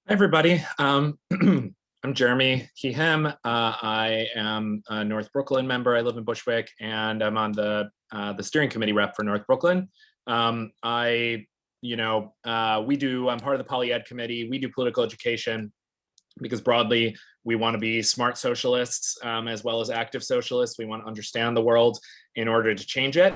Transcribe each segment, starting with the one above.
Hi, everybody. I'm Jeremy, he, him. I am a North Brooklyn member. I live in Bushwick, and I'm on the steering committee rep for North Brooklyn. I, I'm part of the Poly Ed committee. We do political education because broadly we want to be smart socialists as well as active socialists. We want to understand the world in order to change it.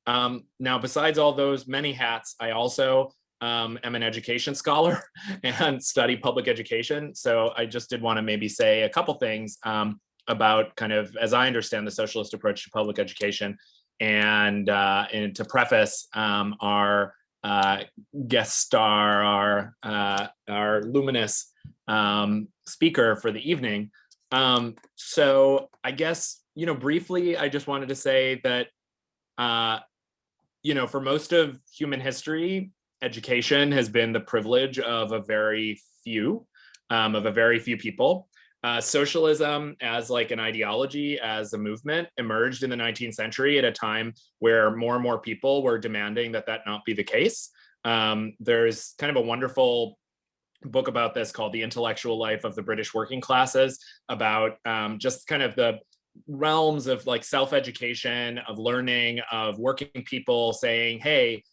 Now, besides all those many hats, I also am an education scholar and study public education. So I just did want to maybe say a couple things about kind of, as I understand the socialist approach to public education, and to preface our guest star, our luminous speaker for the evening. So I guess, briefly, I just wanted to say that, for most of human history, education has been the privilege of a very few people. Socialism as like an ideology, as a movement, emerged in the 19th century at a time where more and more people were demanding that that not be the case. There's kind of a wonderful book about this called The Intellectual Life of the British Working Classes, about just kind of the realms of like self-education, of learning, of working people saying, hey,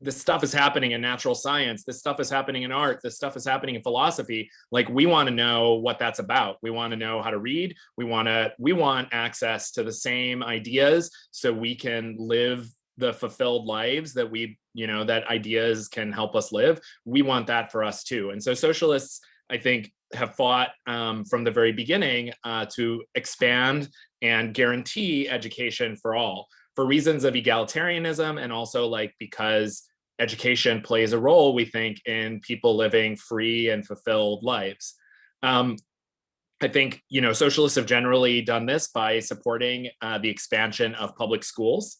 this stuff is happening in natural science, this stuff is happening in art, this stuff is happening in philosophy. Like, we want to know what that's about. We want to know how to read. We want access to the same ideas so we can live the fulfilled lives that that ideas can help us live. We want that for us too. And so socialists, I think, have fought from the very beginning to expand and guarantee education for all, for reasons of egalitarianism, and also because education plays a role, we think, in people living free and fulfilled lives. I think, socialists have generally done this by supporting the expansion of public schools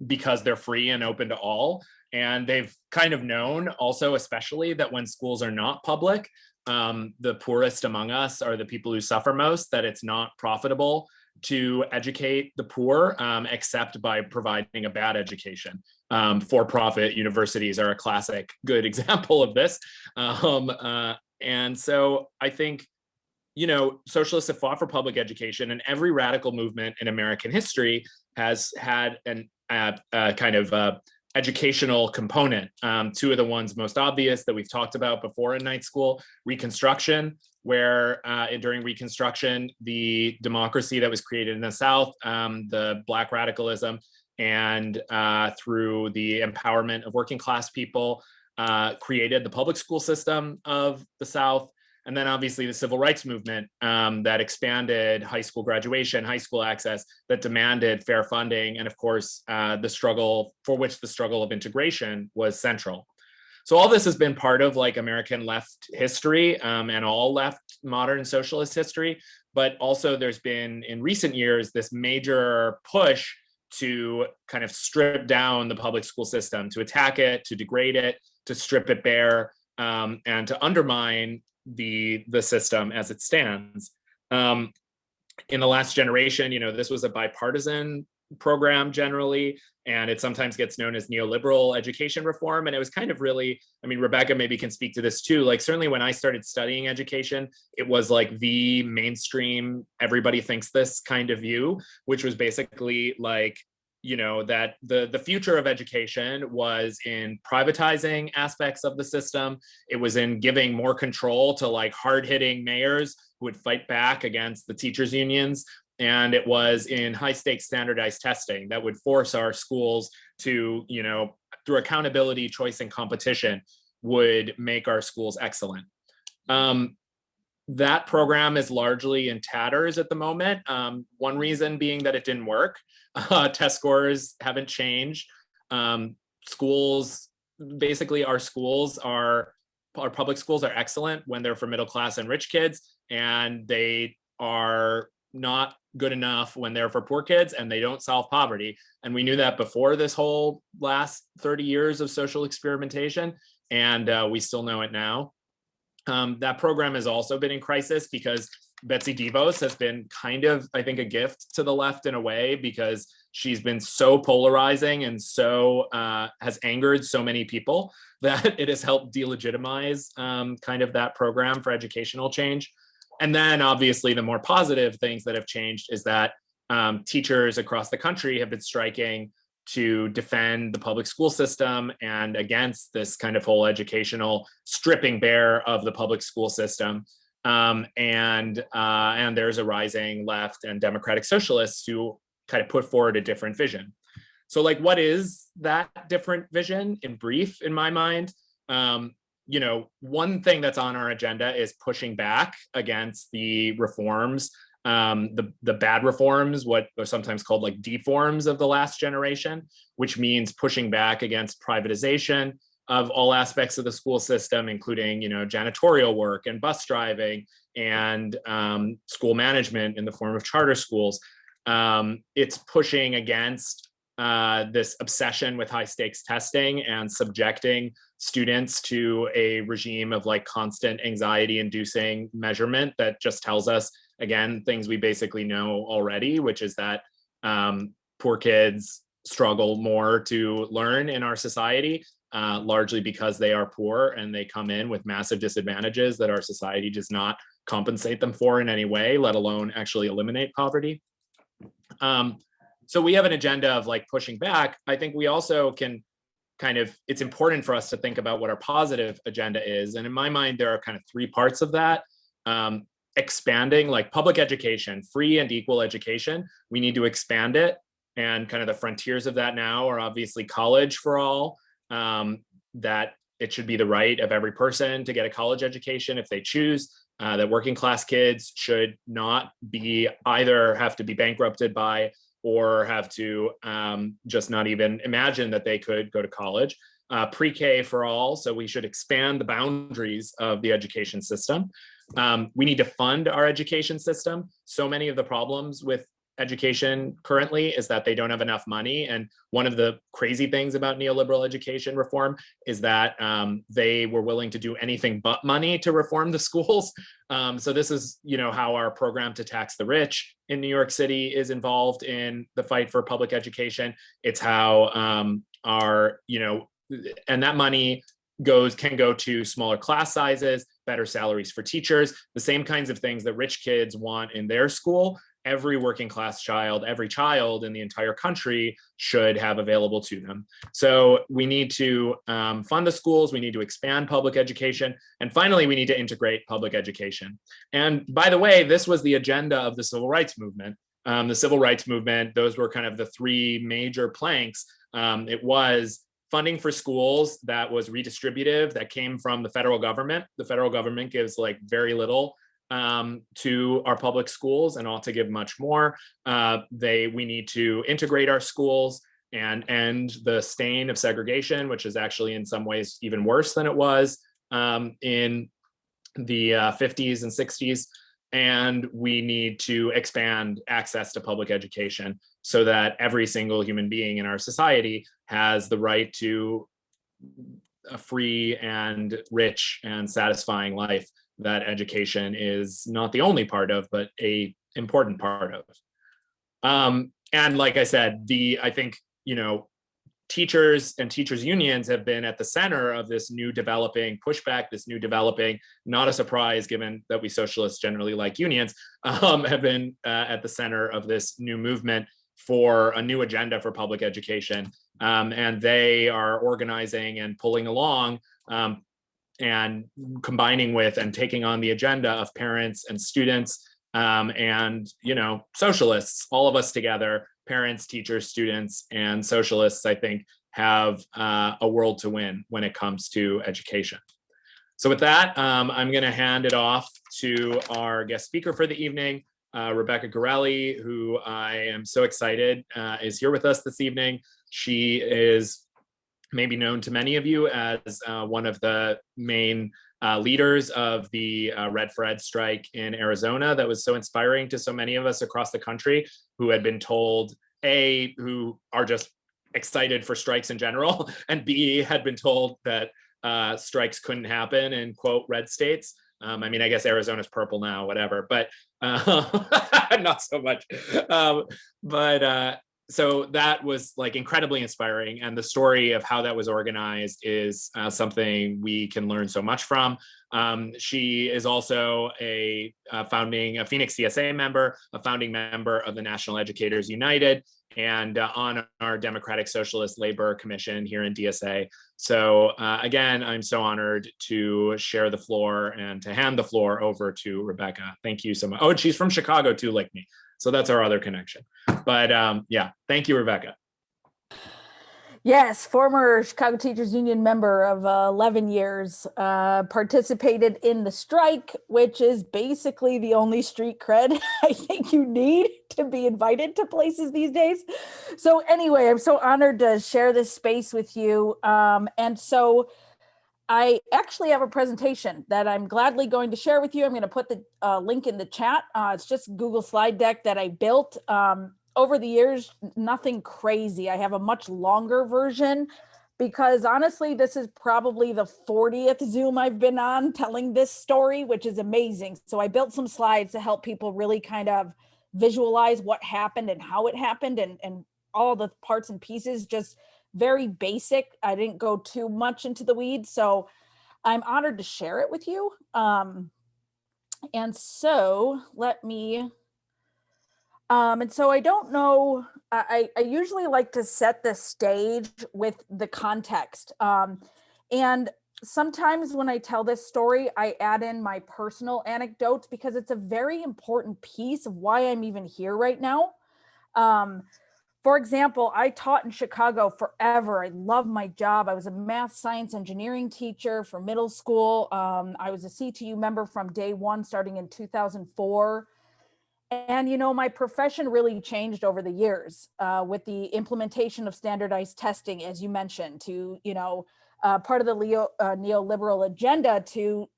because they're free and open to all. And they've kind of known also, especially, that when schools are not public, the poorest among us are the people who suffer most, that it's not profitable to educate the poor, except by providing a bad education. For-profit universities are a classic good example of this. And so I think, socialists have fought for public education, and every radical movement in American history has had an kind of educational component. Two of the ones most obvious that we've talked about before in night school: Reconstruction, where during Reconstruction, the democracy that was created in the South, the Black radicalism, and through the empowerment of working class people, created the public school system of the South. And then obviously the civil rights movement that expanded high school graduation, high school access, that demanded fair funding, and of course, the struggle of integration was central. So all this has been part of American left history and all left modern socialist history. But also there's been, in recent years, this major push to kind of strip down the public school system, to attack it, to degrade it, to strip it bare, and to undermine the system as it stands. In the last generation, this was a bipartisan program generally, and it sometimes gets known as neoliberal education reform. And it was kind of really, Rebecca maybe can speak to this too. Certainly when I started studying education, it was the mainstream, everybody thinks this kind of view, which was basically that the future of education was in privatizing aspects of the system. It was in giving more control to hard-hitting mayors who would fight back against the teachers' unions. And it was in high-stakes standardized testing that would force our schools to, through accountability, choice, and competition, would make our schools excellent. That program is largely in tatters at the moment. One reason being that it didn't work. Test scores haven't changed. Schools, basically our public schools are excellent when they're for middle class and rich kids, and they are not good enough when they're for poor kids, and they don't solve poverty. And we knew that before this whole last 30 years of social experimentation, and we still know it now. That program has also been in crisis because Betsy DeVos has been kind of, I think, a gift to the left in a way, because she's been so polarizing and so has angered so many people that it has helped delegitimize kind of that program for educational change. And then obviously the more positive things that have changed is that teachers across the country have been striking to defend the public school system and against this kind of whole educational stripping bare of the public school system. And there's a rising left and democratic socialists who kind of put forward a different vision. So like, what is that different vision in brief, in my mind? You know, one thing that's on our agenda is pushing back against the reforms, the bad reforms, what are sometimes called like deforms of the last generation, which means pushing back against privatization of all aspects of the school system, including, you know, janitorial work and bus driving and school management in the form of charter schools. It's pushing against this obsession with high stakes testing and subjecting students to a regime of like constant anxiety inducing measurement that just tells us, again, things we basically know already, which is that poor kids struggle more to learn in our society, largely because they are poor and they come in with massive disadvantages that our society does not compensate them for in any way, let alone actually eliminate poverty. So we have an agenda of like pushing back. I think we also can kind of, it's important for us to think about what our positive agenda is. And in my mind, there are kind of three parts of that. Expanding like public education, free and equal education. We need to expand it. And kind of the frontiers of that now are obviously college for all, that it should be the right of every person to get a college education if they choose, that working class kids should not be either have to be bankrupted by or have to just not even imagine that they could go to college. Pre-K for all, so we should expand the boundaries of the education system. We need to fund our education system. So many of the problems with education currently is that they don't have enough money. And one of the crazy things about neoliberal education reform is that they were willing to do anything but money to reform the schools. So this is, you know, how our program to tax the rich in New York City is involved in the fight for public education. It's how our, you know, and that money can go to smaller class sizes, better salaries for teachers, the same kinds of things that rich kids want in their school. Every working class child, every child in the entire country should have available to them. So we need to fund the schools, we need to expand public education, and finally, we need to integrate public education. And by the way, this was the agenda of the civil rights movement. The civil rights movement, those were kind of the three major planks. It was funding for schools that was redistributive, that came from the federal government. The federal government gives like very little to our public schools and ought to give much more. We need to integrate our schools and end the stain of segregation, which is actually in some ways even worse than it was in the 50s and 60s. And we need to expand access to public education so that every single human being in our society has the right to a free and rich and satisfying life that education is not the only part of, but a important part of. And like I said, I think, you know, teachers and teachers unions have been at the center of this new developing pushback, this new developing, not a surprise given that we socialists generally like unions, have been at the center of this new movement for a new agenda for public education. And they are organizing and pulling along and combining with and taking on the agenda of parents and students and, you know, socialists, all of us together, parents, teachers, students, and socialists, I think, have a world to win when it comes to education. So with that, I'm going to hand it off to our guest speaker for the evening, Rebecca Garelli, who I am so excited is here with us this evening. She is maybe known to many of you as one of the main leaders of the Red for Ed strike in Arizona that was so inspiring to so many of us across the country who had been told, A, who are just excited for strikes in general, and B, had been told that strikes couldn't happen in, quote, red states. I mean, I guess Arizona's purple now, whatever, but not so much. so that was like incredibly inspiring, and the story of how that was organized is something we can learn so much from. She is also a Phoenix DSA member, a founding member of the National Educators United, and on our Democratic Socialist Labor Commission here in DSA. So again, I'm so honored to share the floor and to hand the floor over to Rebecca. Thank you so much. Oh, and she's from Chicago too, like me. So that's our other connection. But yeah, thank you, Rebecca. Yes, former Chicago Teachers Union member of 11 years, participated in the strike, which is basically the only street cred I think you need to be invited to places these days. So anyway, I'm so honored to share this space with you. And so I actually have a presentation that I'm gladly going to share with you. I'm going to put the link in the chat. It's just Google slide deck that I built. Over the years, nothing crazy. I have a much longer version because honestly, this is probably the 40th Zoom I've been on telling this story, which is amazing. So I built some slides to help people really kind of visualize what happened and how it happened and all the parts and pieces, just very basic. I didn't go too much into the weeds, so I'm honored to share it with you. And so let me, and so I don't know, I usually like to set the stage with the context. And sometimes when I tell this story, I add in my personal anecdotes because it's a very important piece of why I'm even here right now. For example, I taught in Chicago forever. I love my job. I was a math, science, engineering teacher for middle school. I was a CTU member from day one, starting in 2004. And, you know, my profession really changed over the years with the implementation of standardized testing, as you mentioned, to, you know, part of the neoliberal agenda to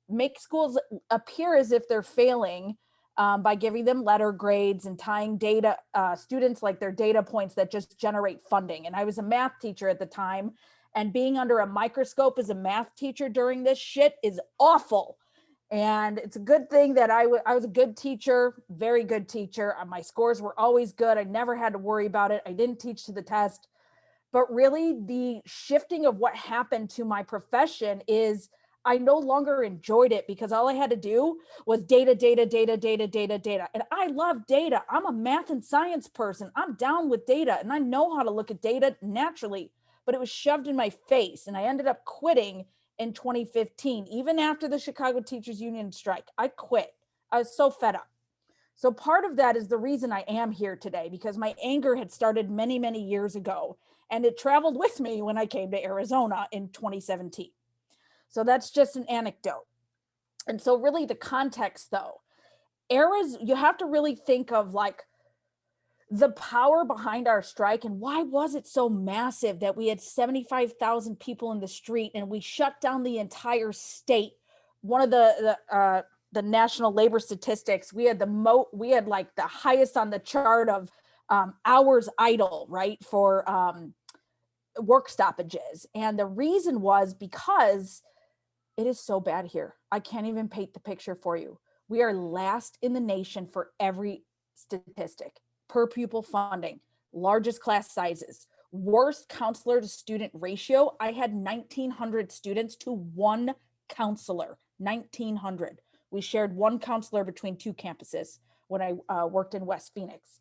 make schools appear as if they're failing by giving them letter grades and tying data, students like their data points that just generate funding. And I was a math teacher at the time, and being under a microscope as a math teacher during this shit is awful. And it's a good thing that I was a good teacher, very good teacher. My scores were always good. I never had to worry about it. I didn't teach to the test. But really, the shifting of what happened to my profession is I no longer enjoyed it because all I had to do was data. And I love data. I'm a math and science person. I'm down with data and I know how to look at data naturally, but it was shoved in my face. And I ended up quitting in 2015, even after the Chicago Teachers Union strike. I quit. I was so fed up. So part of that is the reason I am here today, because my anger had started many, many years ago, and it traveled with me when I came to Arizona in 2017. So that's just an anecdote. And so really the context though, you have to really think of like the power behind our strike and why was it so massive that we had 75,000 people in the street and we shut down the entire state. One of the national labor statistics, we had like the highest on the chart of hours idle, right, for work stoppages. And the reason was because it is so bad here. I can't even paint the picture for you. We are last in the nation for every statistic: per pupil funding, largest class sizes, worst counselor to student ratio. I had 1,900 students to one counselor, 1,900. We shared one counselor between two campuses when I worked in West Phoenix.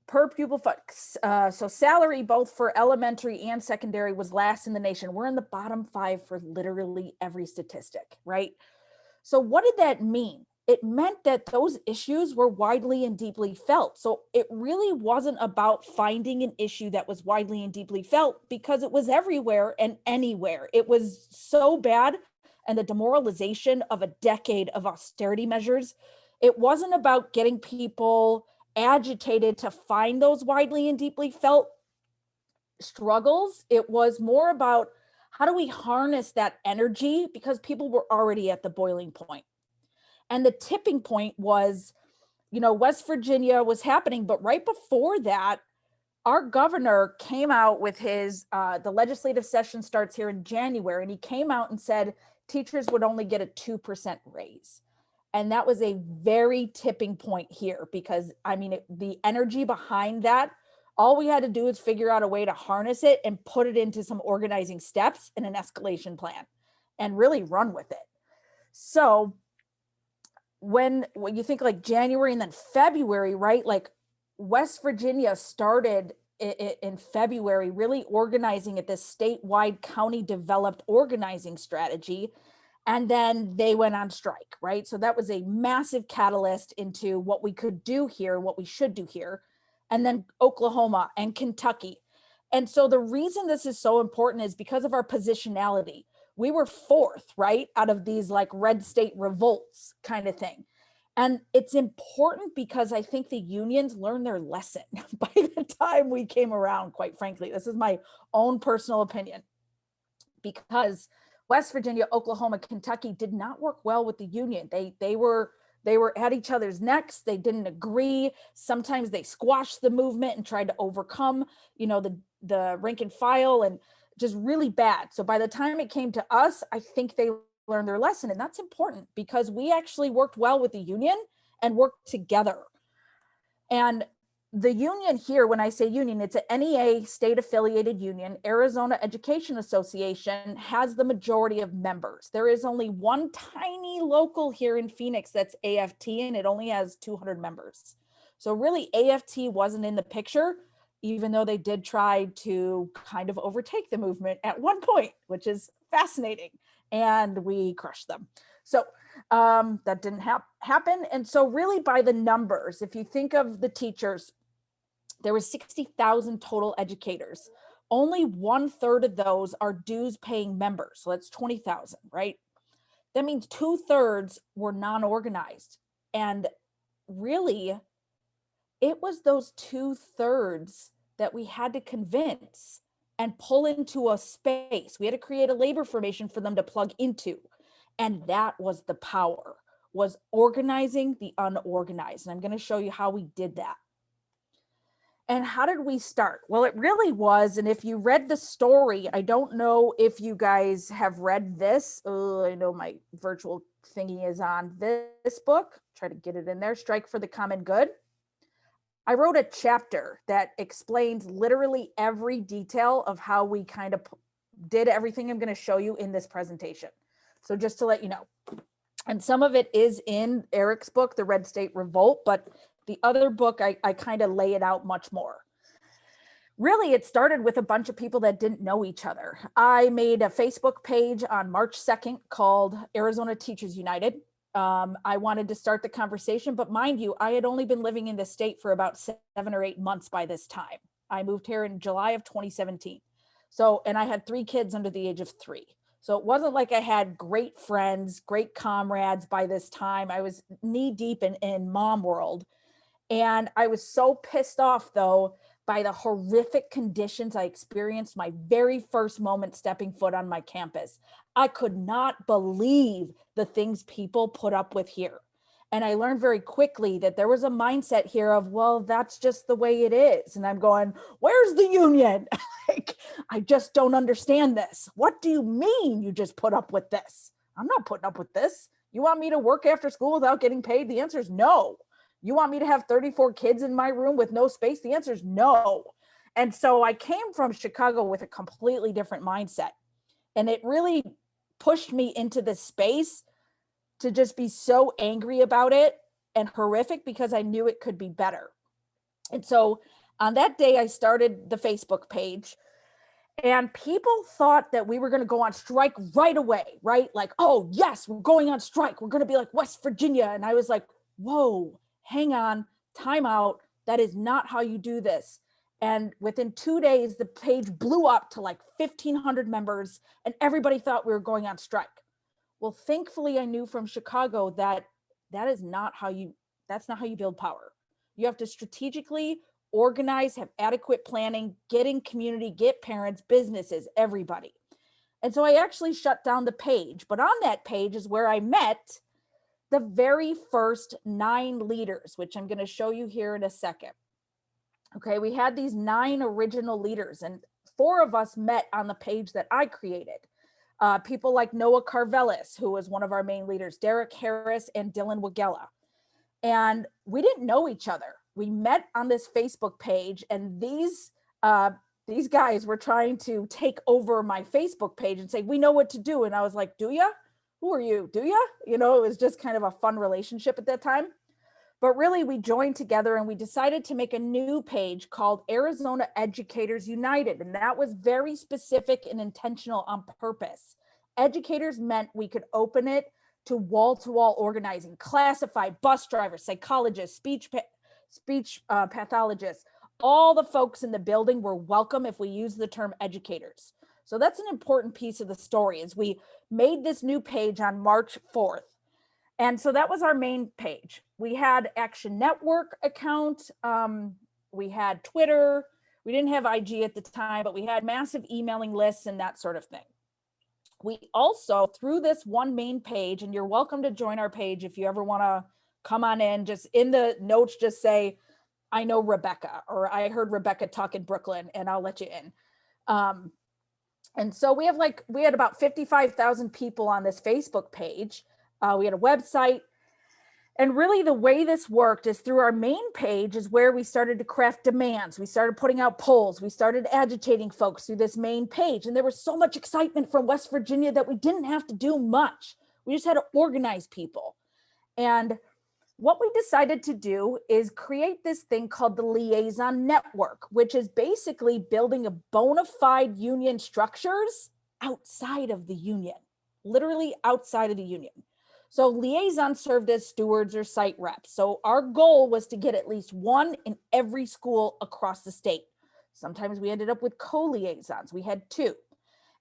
Per pupil so salary both for elementary and secondary was last in the nation. We're in the bottom 5 for literally every statistic, right? So what did that mean? It meant that those issues were widely and deeply felt. So it really wasn't about finding an issue that was widely and deeply felt, because it was everywhere and anywhere. It was so bad, and the demoralization of a decade of austerity measures. It wasn't about getting people agitated to find those widely and deeply felt struggles. It was more about how do we harness that energy, because people were already at the boiling point. And the tipping point was, you know, West Virginia was happening, but right before that, our governor came out with his, the legislative session starts here in January, and he came out and said teachers would only get a 2% raise. And that was a very tipping point here because I mean, the energy behind that, all we had to do is figure out a way to harness it and put it into some organizing steps and an escalation plan and really run with it. So when you think like January and then February, right? Like West Virginia started in February, really organizing at this statewide county developed organizing strategy. And then they went on strike, right? So that was a massive catalyst into what we could do here, what we should do here. And then Oklahoma and Kentucky. And so the reason this is so important is because of our positionality. We were fourth, right, out of these like red state revolts kind of thing. And it's important because I think the unions learned their lesson by the time we came around, quite frankly. This is my own personal opinion. Because West Virginia, Oklahoma, Kentucky did not work well with the union. They were at each other's necks. They didn't agree. Sometimes they squashed the movement and tried to overcome, the rank and file, and just really bad. So by the time it came to us, I think they learned their lesson. And that's important because we actually worked well with the union and worked together. And the union here, when I say union, it's an NEA state affiliated union. Arizona Education Association has the majority of members. There is only one tiny local here in Phoenix that's AFT, and it only has 200 members. So really AFT wasn't in the picture, even though they did try to kind of overtake the movement at one point, which is fascinating. And we crushed them. So that didn't happen. And so really by the numbers, if you think of the teachers, there were 60,000 total educators. Only 1/3 of those are dues paying members. So that's 20,000, right? That means 2/3 were non-organized. And really, it was those 2/3 that we had to convince and pull into a space. We had to create a labor formation for them to plug into. And that was the power, was organizing the unorganized. And I'm going to show you how we did that. And how did we start? Well, it really was, and if you read the story, I don't know if you guys have read this. Oh, I know my virtual thingy is on this book. Try to get it in there, Strike for the Common Good. I wrote a chapter that explains literally every detail of how we kind of did everything I'm going to show you in this presentation. So just to let you know. And some of it is in Eric's book, The Red State Revolt, but the other book, I kind of lay it out much more. Really, it started with a bunch of people that didn't know each other. I made a Facebook page on March 2nd called Arizona Teachers United. I wanted to start the conversation, but mind you, I had only been living in the state for about 7 or 8 months by this time. I moved here in July of 2017. So, and I had 3 kids under the age of 3. So it wasn't like I had great friends, great comrades by this time. I was knee deep in mom world. And I was so pissed off, though, by the horrific conditions I experienced my very first moment stepping foot on my campus. I could not believe the things people put up with here. And I learned very quickly that there was a mindset here of, well, that's just the way it is. And I'm going, where's the union? Like, I just don't understand this. What do you mean you just put up with this? I'm not putting up with this. You want me to work after school without getting paid? The answer is no. You want me to have 34 kids in my room with no space? The answer is no. And so I came from Chicago with a completely different mindset. And it really pushed me into this space to just be so angry about it and horrific because I knew it could be better. And so on that day, I started the Facebook page. And people thought that we were going to go on strike right away, right? Like, oh, yes, we're going on strike. We're going to be like West Virginia. And I was like, whoa, hang on, time out. That is not how you do this. And within 2 days, the page blew up to like 1,500 members and everybody thought we were going on strike. Well, thankfully, I knew from Chicago that that's not how you build power. You have to strategically organize, have adequate planning, get in community, get parents, businesses, everybody. And so I actually shut down the page. But on that page is where I met the very first 9 leaders, which I'm going to show you here in a second. Okay, we had these 9 original leaders and 4 of us met on the page that I created. People like Noah Carvelis, who was one of our main leaders, Derek Harris and Dylan Wagella. And we didn't know each other. We met on this Facebook page, and these guys were trying to take over my Facebook page and say, we know what to do. And I was like, do ya? Who are you? Do ya? You know, it was just kind of a fun relationship at that time. But really, we joined together and we decided to make a new page called Arizona Educators United. And that was very specific and intentional on purpose. Educators meant we could open it to wall-to-wall organizing, classified bus drivers, psychologists, speech pathologists. All the folks in the building were welcome if we use the term educators. So that's an important piece of the story, is we made this new page on March 4th. And so that was our main page. We had Action Network account. We had Twitter. We didn't have IG at the time, but we had massive emailing lists and that sort of thing. We also, through this one main page, and you're welcome to join our page if you ever want to come on in, just in the notes, just say, I know Rebecca, or I heard Rebecca talk in Brooklyn, and I'll let you in. And so we had about 55,000 people on this Facebook page. We had a website. And really the way this worked is through our main page is where we started to craft demands. We started putting out polls. We started agitating folks through this main page. And there was so much excitement from West Virginia that we didn't have to do much. We just had to organize people. And what we decided to do is create this thing called the Liaison Network, which is basically building a bona fide union structures outside of the union, literally outside of the union. So liaisons served as stewards or site reps. So our goal was to get at least one in every school across the state. Sometimes we ended up with co-liaisons. We had two.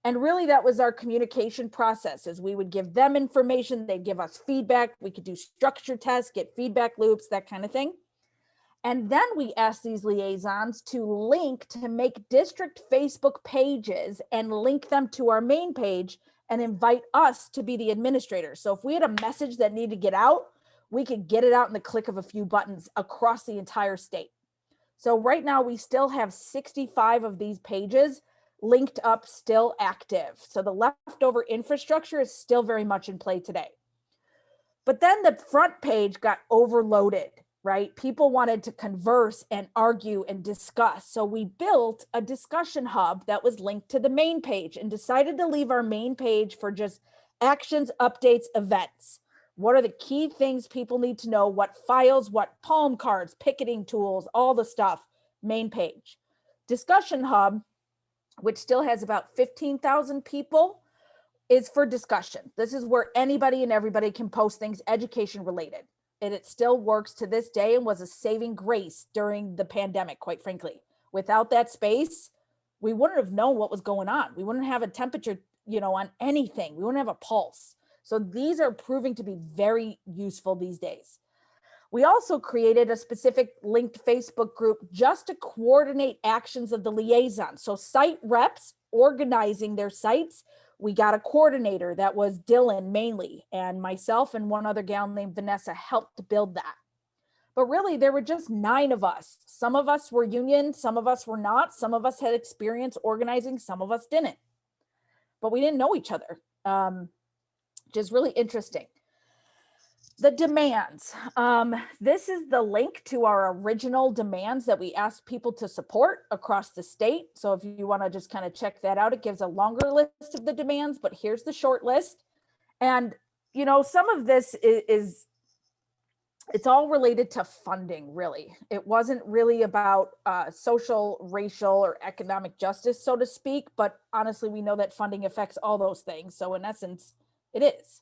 And really that was our communication process, is we would give them information, they'd give us feedback. We could do structure tests, get feedback loops, that kind of thing. And then we asked these liaisons to link to make district Facebook pages and link them to our main page and invite us to be the administrators. So if we had a message that needed to get out, we could get it out in the click of a few buttons across the entire state. So right now we still have 65 of these pages linked up, still active. So the leftover infrastructure is still very much in play today. But then the front page got overloaded, right? People wanted to converse and argue and discuss. So we built a discussion hub that was linked to the main page and decided to leave our main page for just actions, updates, events. What are the key things people need to know? What files, what palm cards, picketing tools, all the stuff, main page. Discussion hub, which still has about 15,000 people, is for discussion. This is where anybody and everybody can post things education related. And it still works to this day and was a saving grace during the pandemic, quite frankly. Without that space, we wouldn't have known what was going on. We wouldn't have a temperature, on anything. We wouldn't have a pulse. So these are proving to be very useful these days. We also created a specific linked Facebook group just to coordinate actions of the liaison. So site reps organizing their sites. We got a coordinator that was Dylan mainly, and myself and one other gal named Vanessa helped build that. But really, there were just 9 of us. Some of us were union, some of us were not, some of us had experience organizing, some of us didn't. But we didn't know each other, which is really interesting. The demands. This is the link to our original demands that we asked people to support across the state. So if you want to just kind of check that out, it gives a longer list of the demands, but here's the short list. And, some of this is it's all related to funding, really. It wasn't really about social, racial, or economic justice, so to speak, but honestly, we know that funding affects all those things. So in essence, it is.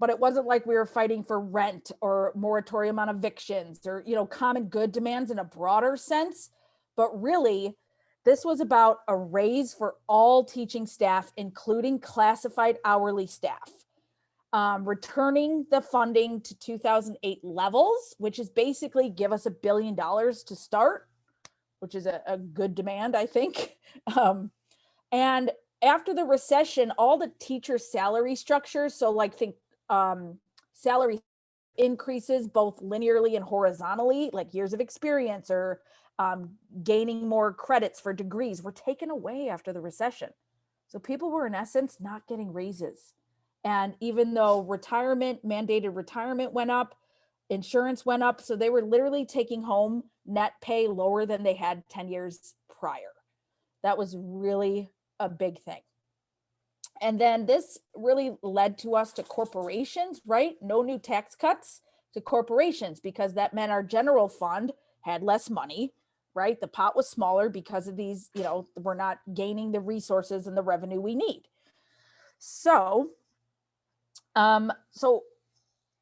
But it wasn't like we were fighting for rent or moratorium on evictions or, common good demands in a broader sense. But really, this was about a raise for all teaching staff, including classified hourly staff. Returning the funding to 2008 levels, which is basically give us $1 billion to start, which is a good demand, I think. And after the recession, all the teacher salary structures, so like think salary increases both linearly and horizontally, like years of experience or gaining more credits for degrees, were taken away after the recession. So people were in essence not getting raises. And even though mandated retirement went up, insurance went up, so they were literally taking home net pay lower than they had 10 years prior. That was really a big thing. And then this really led to us to corporations, right? No new tax cuts to corporations, because that meant our general fund had less money, right? The pot was smaller because of these, we're not gaining the resources and the revenue we need. So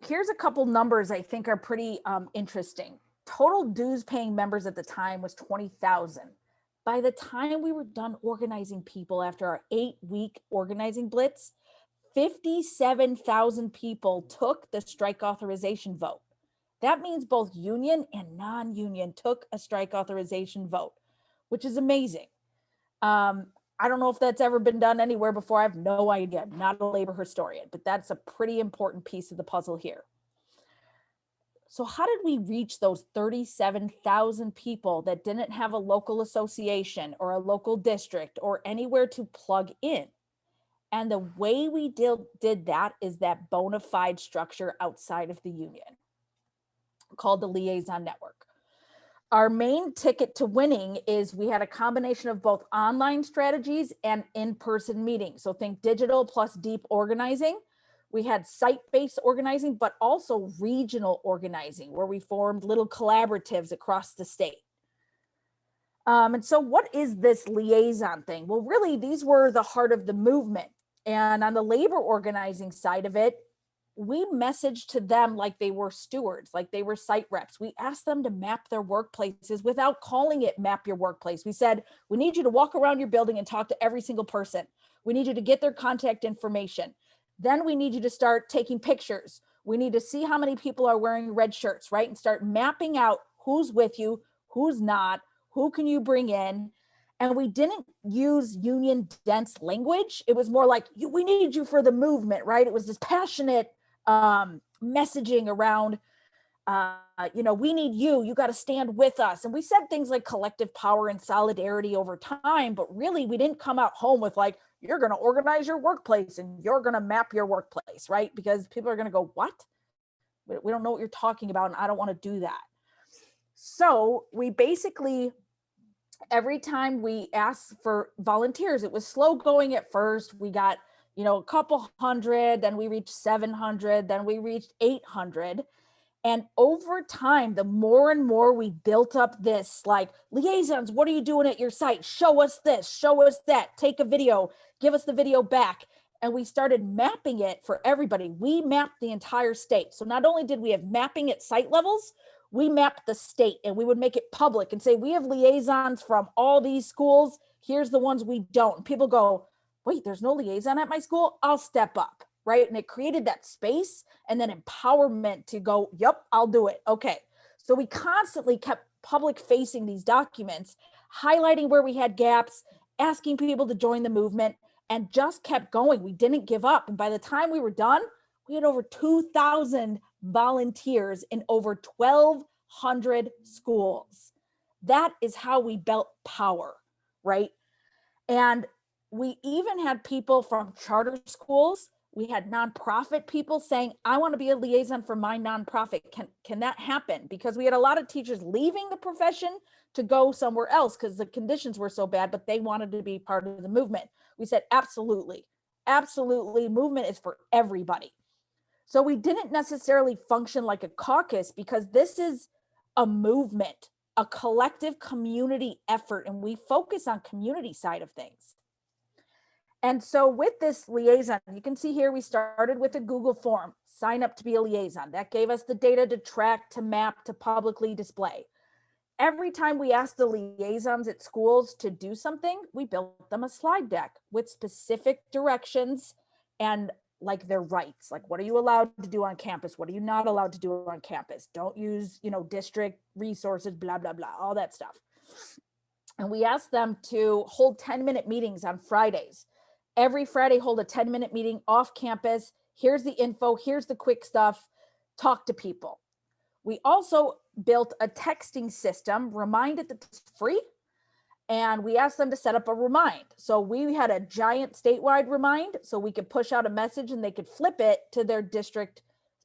here's a couple numbers I think are pretty interesting. Total dues paying members at the time was 20,000. By the time we were done organizing people after our 8-week organizing blitz, 57,000 people took the strike authorization vote. That means both union and non-union took a strike authorization vote, which is amazing. I don't know if that's ever been done anywhere before. I have no idea. Not a labor historian, but that's a pretty important piece of the puzzle here. So how did we reach those 37,000 people that didn't have a local association or a local district or anywhere to plug in? And the way we did that is that bona fide structure outside of the union called the liaison network. Our main ticket to winning is we had a combination of both online strategies and in-person meetings. So think digital plus deep organizing. We had site-based organizing, but also regional organizing, where we formed little collaboratives across the state. And so what is this liaison thing? Well, really, these were the heart of the movement. And on the labor organizing side of it, we messaged to them like they were stewards, like they were site reps. We asked them to map their workplaces without calling it map your workplace. We said, we need you to walk around your building and talk to every single person. We need you to get their contact information. Then we need you to start taking pictures. We need to see how many people are wearing red shirts, right? And start mapping out who's with you, who's not, who can you bring in. And we didn't use union dense language. It was more like, we need you for the movement, right? It was this passionate messaging around, we need you, you got to stand with us. And we said things like collective power and solidarity over time, but really we didn't come out home with like, you're going to organize your workplace and you're going to map your workplace, right? Because people are going to go, what? We don't know what you're talking about. And I don't want to do that. So we basically, every time we asked for volunteers, it was slow going at first. We got, a couple hundred, then we reached 700, then we reached 800. And over time, the more and more we built up this, like, liaisons, what are you doing at your site? Show us this, show us that, take a video, give us the video back. And we started mapping it for everybody. We mapped the entire state. So not only did we have mapping at site levels, we mapped the state, and we would make it public and say, we have liaisons from all these schools. Here's the ones we don't. And people go, wait, there's no liaison at my school? I'll step up, right? And it created that space and then empowerment to go, yep, I'll do it. Okay. So we constantly kept public facing these documents, highlighting where we had gaps, asking people to join the movement, and just kept going. We didn't give up. And by the time we were done, we had over 2,000 volunteers in over 1,200 schools. That is how we built power, right? And we even had people from charter schools. We had nonprofit people saying, I want to be a liaison for my nonprofit. Can that happen? Because we had a lot of teachers leaving the profession to go somewhere else because the conditions were so bad, but they wanted to be part of the movement. We said, absolutely, absolutely. Movement is for everybody. So we didn't necessarily function like a caucus because this is a movement, a collective community effort, and we focus on community side of things. And so with this liaison, you can see here, we started with a Google form, sign up to be a liaison. That gave us the data to track, to map, to publicly display. Every time we asked the liaisons at schools to do something, we built them a slide deck with specific directions and like their rights. Like, what are you allowed to do on campus? What are you not allowed to do on campus? Don't use, district resources, blah, blah, blah, all that stuff. And we asked them to hold 10-minute meetings on Fridays. Every Friday, hold a 10-minute meeting off campus. Here's the info. Here's the quick stuff. Talk to people. We also built a texting system, reminded that it's free, And we asked them to set up a remind. So we had a giant statewide remind, so we could push out a message and they could flip it to their district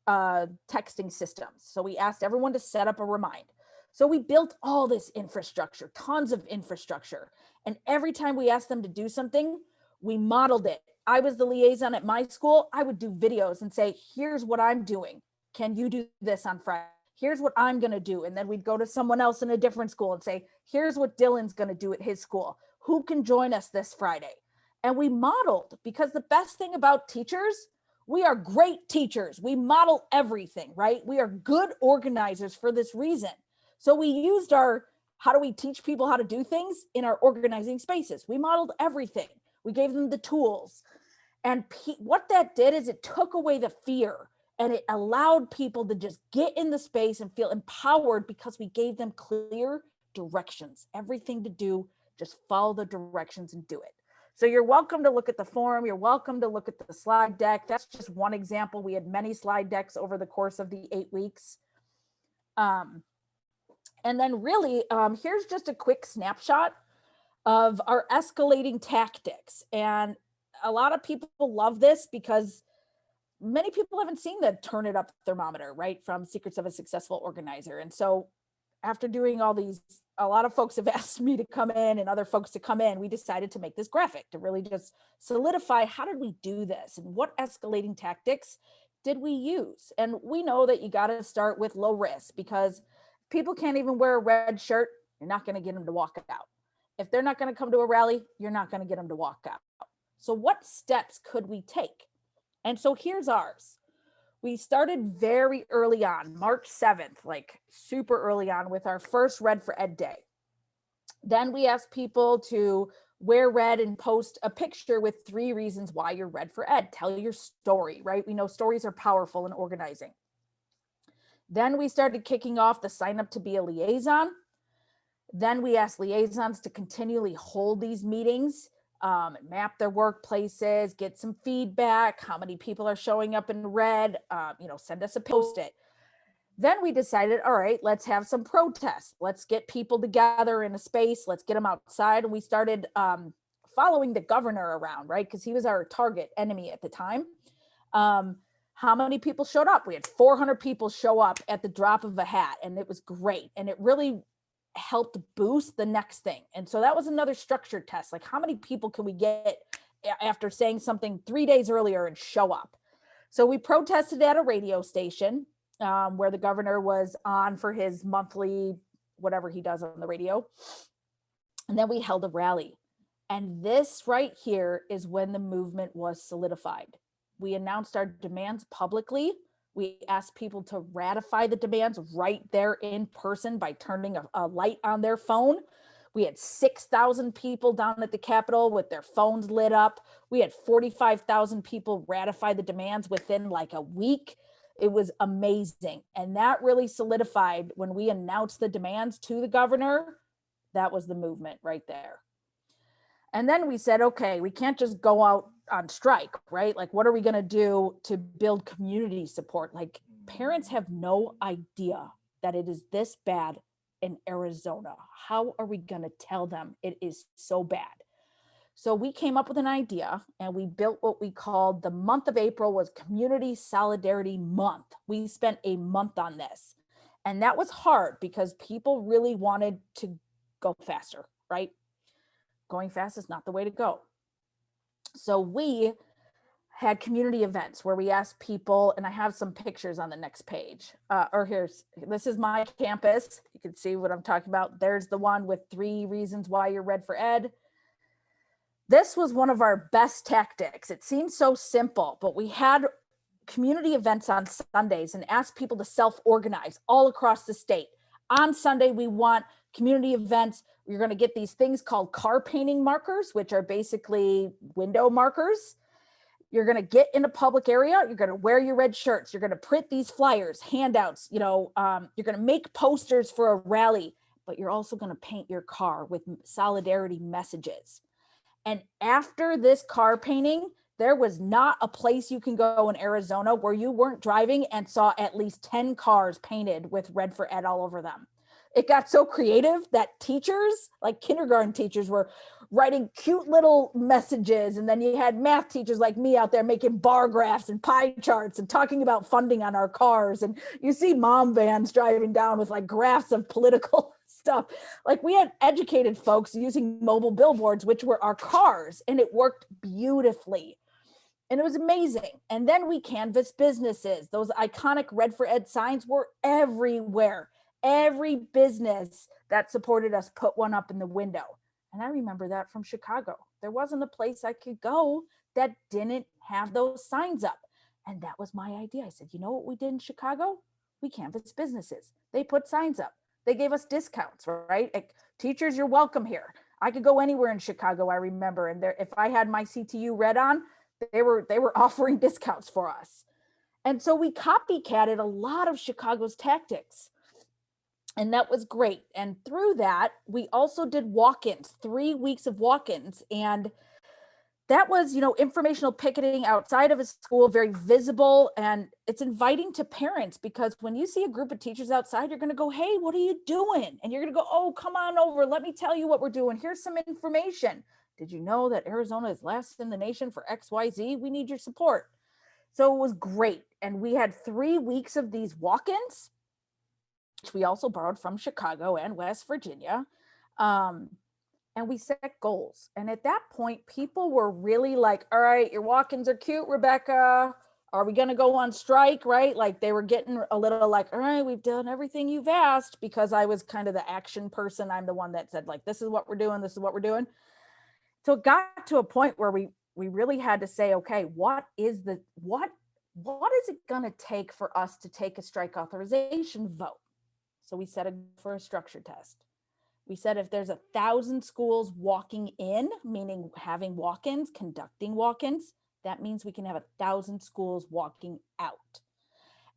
texting systems. So we asked everyone to set up a remind. So we built all this infrastructure, tons of infrastructure. And every time we asked them to do something, we modeled it. I was the liaison at my school. I would do videos and say, here's what I'm doing. Can you do this on Friday? Here's what I'm going to do. And then we'd go to someone else in a different school and say, here's what Dylan's going to do at his school. Who can join us this Friday? And we modeled, because the best thing about teachers, we are great teachers. We model everything, right? We are good organizers for this reason. So we used our, how do we teach people how to do things in our organizing spaces? We modeled everything. We gave them the tools. And what that did is it took away the fear. And it allowed people to just get in the space and feel empowered because we gave them clear directions. Everything to do, just follow the directions and do it. So you're welcome to look at the forum. You're welcome to look at the slide deck. That's just one example. We had many slide decks over the course of the 8 weeks. And then really, here's just a quick snapshot of our escalating tactics. And a lot of people love this because many people haven't seen the turn it up thermometer, right? From Secrets of a Successful Organizer. And so after doing all these, a lot of folks have asked me to come in and other folks to come in, we decided to make this graphic to really just solidify, how did we do this? And what escalating tactics did we use? And we know that you got to start with low risk, because people can't even wear a red shirt. You're not going to get them to walk out. If they're not going to come to a rally, you're not going to get them to walk out. So what steps could we take? And so here's ours. We started very early on, March 7th, like super early on, with our first Red for Ed Day. Then we asked people to wear red and post a picture with 3 reasons why you're Red for Ed. Tell your story, right? We know stories are powerful in organizing. Then we started kicking off the sign up to be a liaison. Then we asked liaisons to continually hold these meetings, map their workplaces, get some feedback, how many people are showing up in red, send us a post-it. Then we decided, all right, let's have some protests. Let's get people together in a space. Let's get them outside. And we started following the governor around, right? Because he was our target enemy at the time. How many people showed up? We had 400 people show up at the drop of a hat, and it was great. And it really helped boost the next thing. And so that was another structured test. Like, how many people can we get after saying something 3 days earlier and show up? So we protested at a radio station where the governor was on for his monthly, whatever he does on the radio. And then we held a rally. And this right here is when the movement was solidified. We announced our demands publicly. We asked people to ratify the demands right there in person by turning a light on their phone. We had 6,000 people down at the Capitol with their phones lit up. We had 45,000 people ratify the demands within like a week. It was amazing. And that really solidified when we announced the demands to the governor. That was the movement right there. And then we said, okay, we can't just go out on strike, right? Like, what are we going to do to build community support? Like, parents have no idea that it is this bad in Arizona. How are we going to tell them it is so bad? So we came up with an idea, and we built what we called, the month of April was Community Solidarity Month. We spent a month on this, and that was hard because people really wanted to go faster, right? Going fast is not the way to go. So we had community events where we asked people, and I have some pictures on the next page, this is my campus. You can see what I'm talking about. There's the one with 3 reasons why you're Red for Ed. This was one of our best tactics. It seems so simple, but we had community events on Sundays and asked people to self-organize all across the state. On Sunday, we want community events. You're going to get these things called car painting markers, which are basically window markers. You're going to get in a public area. You're going to wear your red shirts. You're going to print these flyers, handouts. You're going to make posters for a rally, but you're also going to paint your car with solidarity messages. And after this car painting, there was not a place you can go in Arizona where you weren't driving and saw at least 10 cars painted with Red for Ed all over them. it got so creative that teachers, like kindergarten teachers, were writing cute little messages. And then you had math teachers like me out there making bar graphs and pie charts and talking about funding on our cars. And you see mom vans driving down with like graphs of political stuff. Like we had educated folks using mobile billboards, which were our cars, and it worked beautifully. And it was amazing. And then we canvassed businesses. Those iconic Red for Ed signs were everywhere. Every business that supported us put one up in the window. And I remember that from Chicago. There wasn't a place I could go that didn't have those signs up. And that was my idea. I said, you know what we did in Chicago? We canvassed businesses. They put signs up. They gave us discounts, right? Like, teachers, you're welcome here. I could go anywhere in Chicago, I remember. And there, if I had my CTU red on, they were offering discounts for us. And so we copycatted a lot of Chicago's tactics. And that was great. And through that, we also did walk-ins, 3 weeks of walk-ins. And that was, informational picketing outside of a school, very visible. And it's inviting to parents, because when you see a group of teachers outside, you're going to go, hey, what are you doing? And you're going to go, oh, come on over. Let me tell you what we're doing. Here's some information. Did you know that Arizona is last in the nation for XYZ? We need your support. So it was great. And we had 3 weeks of these walk-ins, which we also borrowed from Chicago and West Virginia. And we set goals. And at that point, people were really like, all right, your walk-ins are cute, Rebecca. Are we going to go on strike, right? Like they were getting a little like, all right, we've done everything you've asked, because I was kind of the action person. I'm the one that said, like, this is what we're doing. This is what we're doing. So it got to a point where we really had to say, okay, what is it going to take for us to take a strike authorization vote? So we set for a structure test. We said if there's 1,000 schools walking in, meaning having walk-ins, conducting walk-ins, that means we can have 1,000 schools walking out.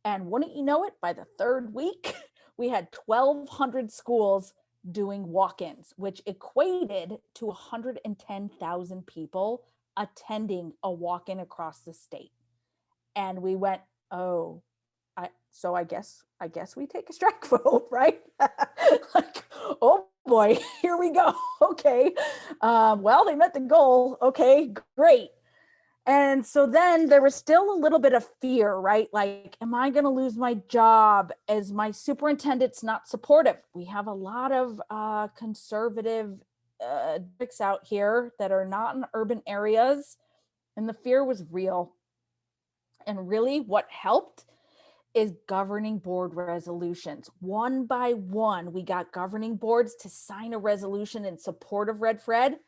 And wouldn't you know it, by the third week, we had 1,200 schools doing walk-ins, which equated to 110,000 people attending a walk-in across the state. And we went, oh, I guess we take a strike vote, right? Like, oh boy, here we go. Okay. Well, they met the goal. Okay, great. And so then there was still a little bit of fear, right? Like, am I going to lose my job as my superintendent's not supportive? We have a lot of conservative districts out here that are not in urban areas, and the fear was real. And really what helped is governing board resolutions. One by one, we got governing boards to sign a resolution in support of Red for Ed.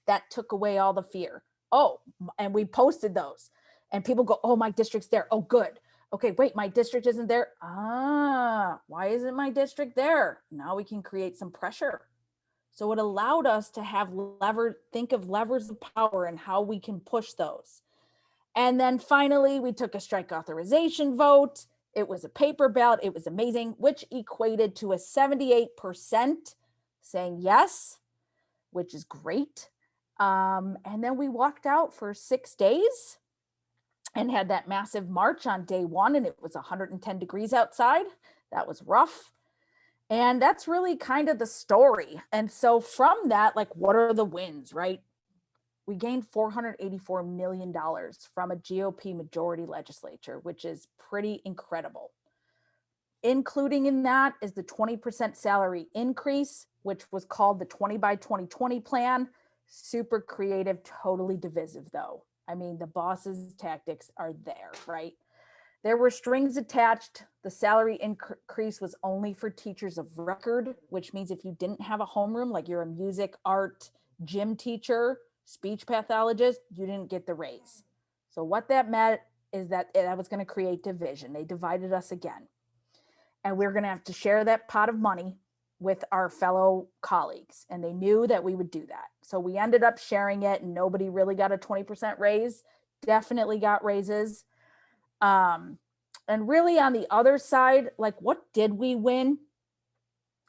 That took away all the fear. Oh, and we posted those. And people go, oh, my district's there. Oh, good. Okay, wait, my district isn't there. Why isn't my district there? Now we can create some pressure. So it allowed us to have think of levers of power and how we can push those. And then finally, we took a strike authorization vote. It was a paper ballot. It was amazing, which equated to a 78% saying yes, which is great. And then we walked out for 6 days and had that massive march on day one, and it was 110 degrees outside. That was rough. And that's really kind of the story. And so from that, like, what are the wins, right? We gained $484 million from a GOP majority legislature, which is pretty incredible. Including in that is the 20% salary increase, which was called the 20 by 2020 plan. Super creative, totally divisive though. I mean, the boss's tactics are there, right? There were strings attached. The salary increase was only for teachers of record, which means if you didn't have a homeroom, like you're a music, art, gym teacher, speech pathologist, you didn't get the raise. So what that meant is that was going to create division. They divided us again. And we're going to have to share that pot of money with our fellow colleagues. And they knew that we would do that. So we ended up sharing it, and nobody really got a 20% raise. Definitely got raises. And really on the other side, like, what did we win?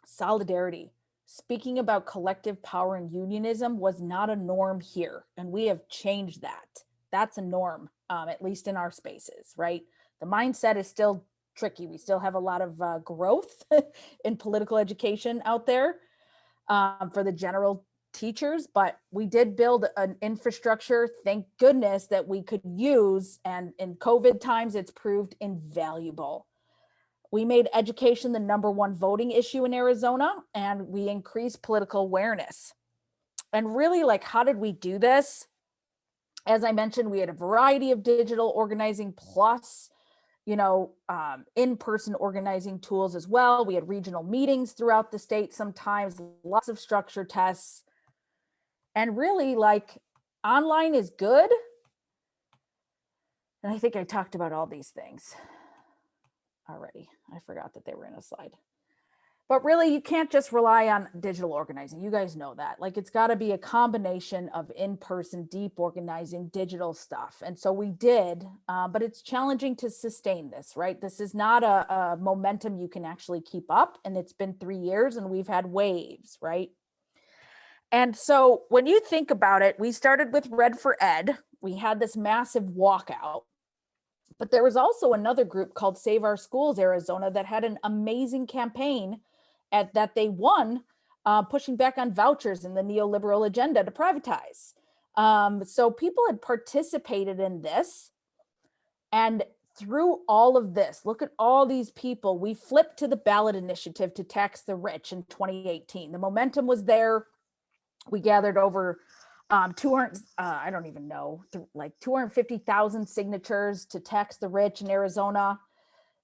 Solidarity. Speaking about collective power and unionism was not a norm here. And we have changed that. That's a norm, at least in our spaces, right? The mindset is still tricky. We still have a lot of growth in political education out there for the general teachers, but we did build an infrastructure, thank goodness, that we could use. And in COVID times, it's proved invaluable. We made education the #1 voting issue in Arizona, and we increased political awareness. And really, like, how did we do this? As I mentioned, we had a variety of digital organizing plus, in-person organizing tools as well. We had regional meetings throughout the state, sometimes lots of structure tests. And really, like, online is good. And I think I talked about all these things already. I forgot that they were in a slide. But really, you can't just rely on digital organizing. You guys know that. Like, it's got to be a combination of in-person, deep organizing, digital stuff. And so we did, but it's challenging to sustain this, right? This is not a momentum you can actually keep up. And it's been 3 years and we've had waves, right? And so when you think about it, we started with Red for Ed. We had this massive walkout. But there was also another group called Save Our Schools Arizona that had an amazing campaign that they won, pushing back on vouchers and the neoliberal agenda to privatize. So people had participated in this. And through all of this, look at all these people. We flipped to the ballot initiative to tax the rich in 2018. The momentum was there. We gathered over 200, I don't even know, like 250,000 signatures to tax the rich in Arizona.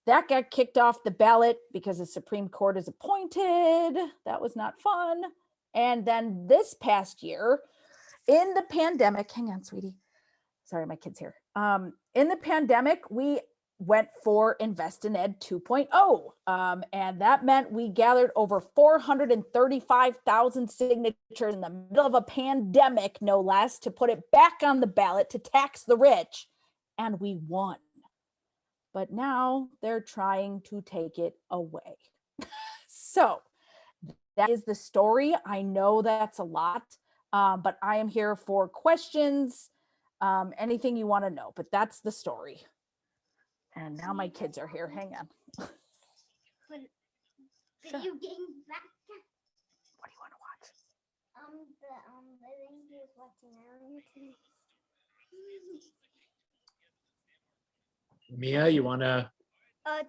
That got kicked off the ballot because the Supreme Court is appointed. That was not fun. And then this past year, in the pandemic, hang on, sweetie. Sorry, my kid's here. In the pandemic, we went for Invest in Ed 2.0. And that meant we gathered over 435,000 signatures in the middle of a pandemic, no less, to put it back on the ballot to tax the rich. And we won. But now they're trying to take it away. So that is the story. I know that's a lot, but I am here for questions, anything you want to know, but that's the story. And now my kids are here. Hang on. Video game back. What do you want to watch? I think he was watching earlier today. Mia, you want to? The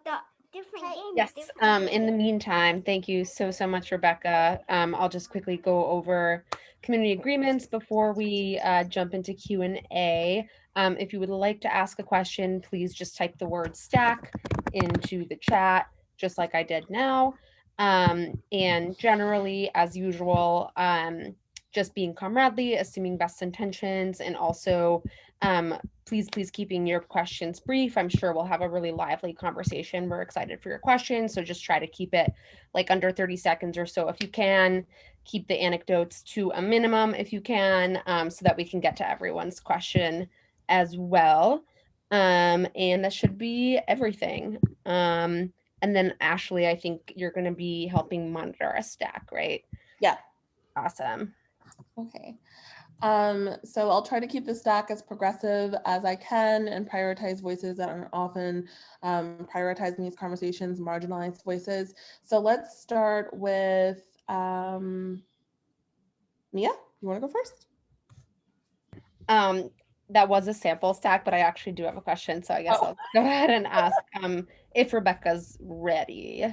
different games. Yes. Different In the meantime, thank you so much, Rebecca. I'll just quickly go over community agreements before we jump into Q&A. If you would like to ask a question, please just type the word stack into the chat, just like I did now. And generally, as usual, just being comradely, assuming best intentions, and also please keeping your questions brief. I'm sure we'll have a really lively conversation. We're excited for your questions. So just try to keep it like under 30 seconds or so if you can. Keep the anecdotes to a minimum if you can, so that we can get to everyone's question as well. And that should be everything. And then Ashley, I think you're going to be helping monitor a stack, right? Yeah. Awesome. Okay. So I'll try to keep the stack as progressive as I can and prioritize voices that aren't often prioritized in these conversations, marginalized voices. So let's start with Mia. You want to go first? That was a sample stack, but I actually do have a question. So I guess I'll go ahead and ask if Rebecca's ready.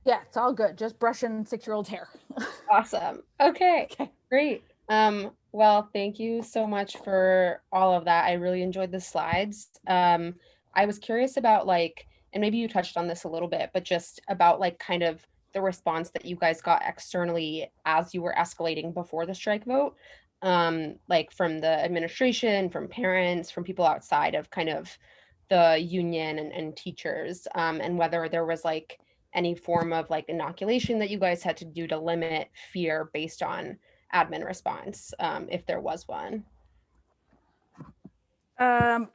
Yeah, it's all good. Just brushing 6-year-old's hair. Awesome. Okay, great. Well, thank you so much for all of that. I really enjoyed the slides. I was curious about like, and maybe you touched on this a little bit, but just about like kind of the response that you guys got externally as you were escalating before the strike vote, like from the administration, from parents, from people outside of kind of the union and teachers, and whether there was like any form of like inoculation that you guys had to do to limit fear based on admin response, if there was one.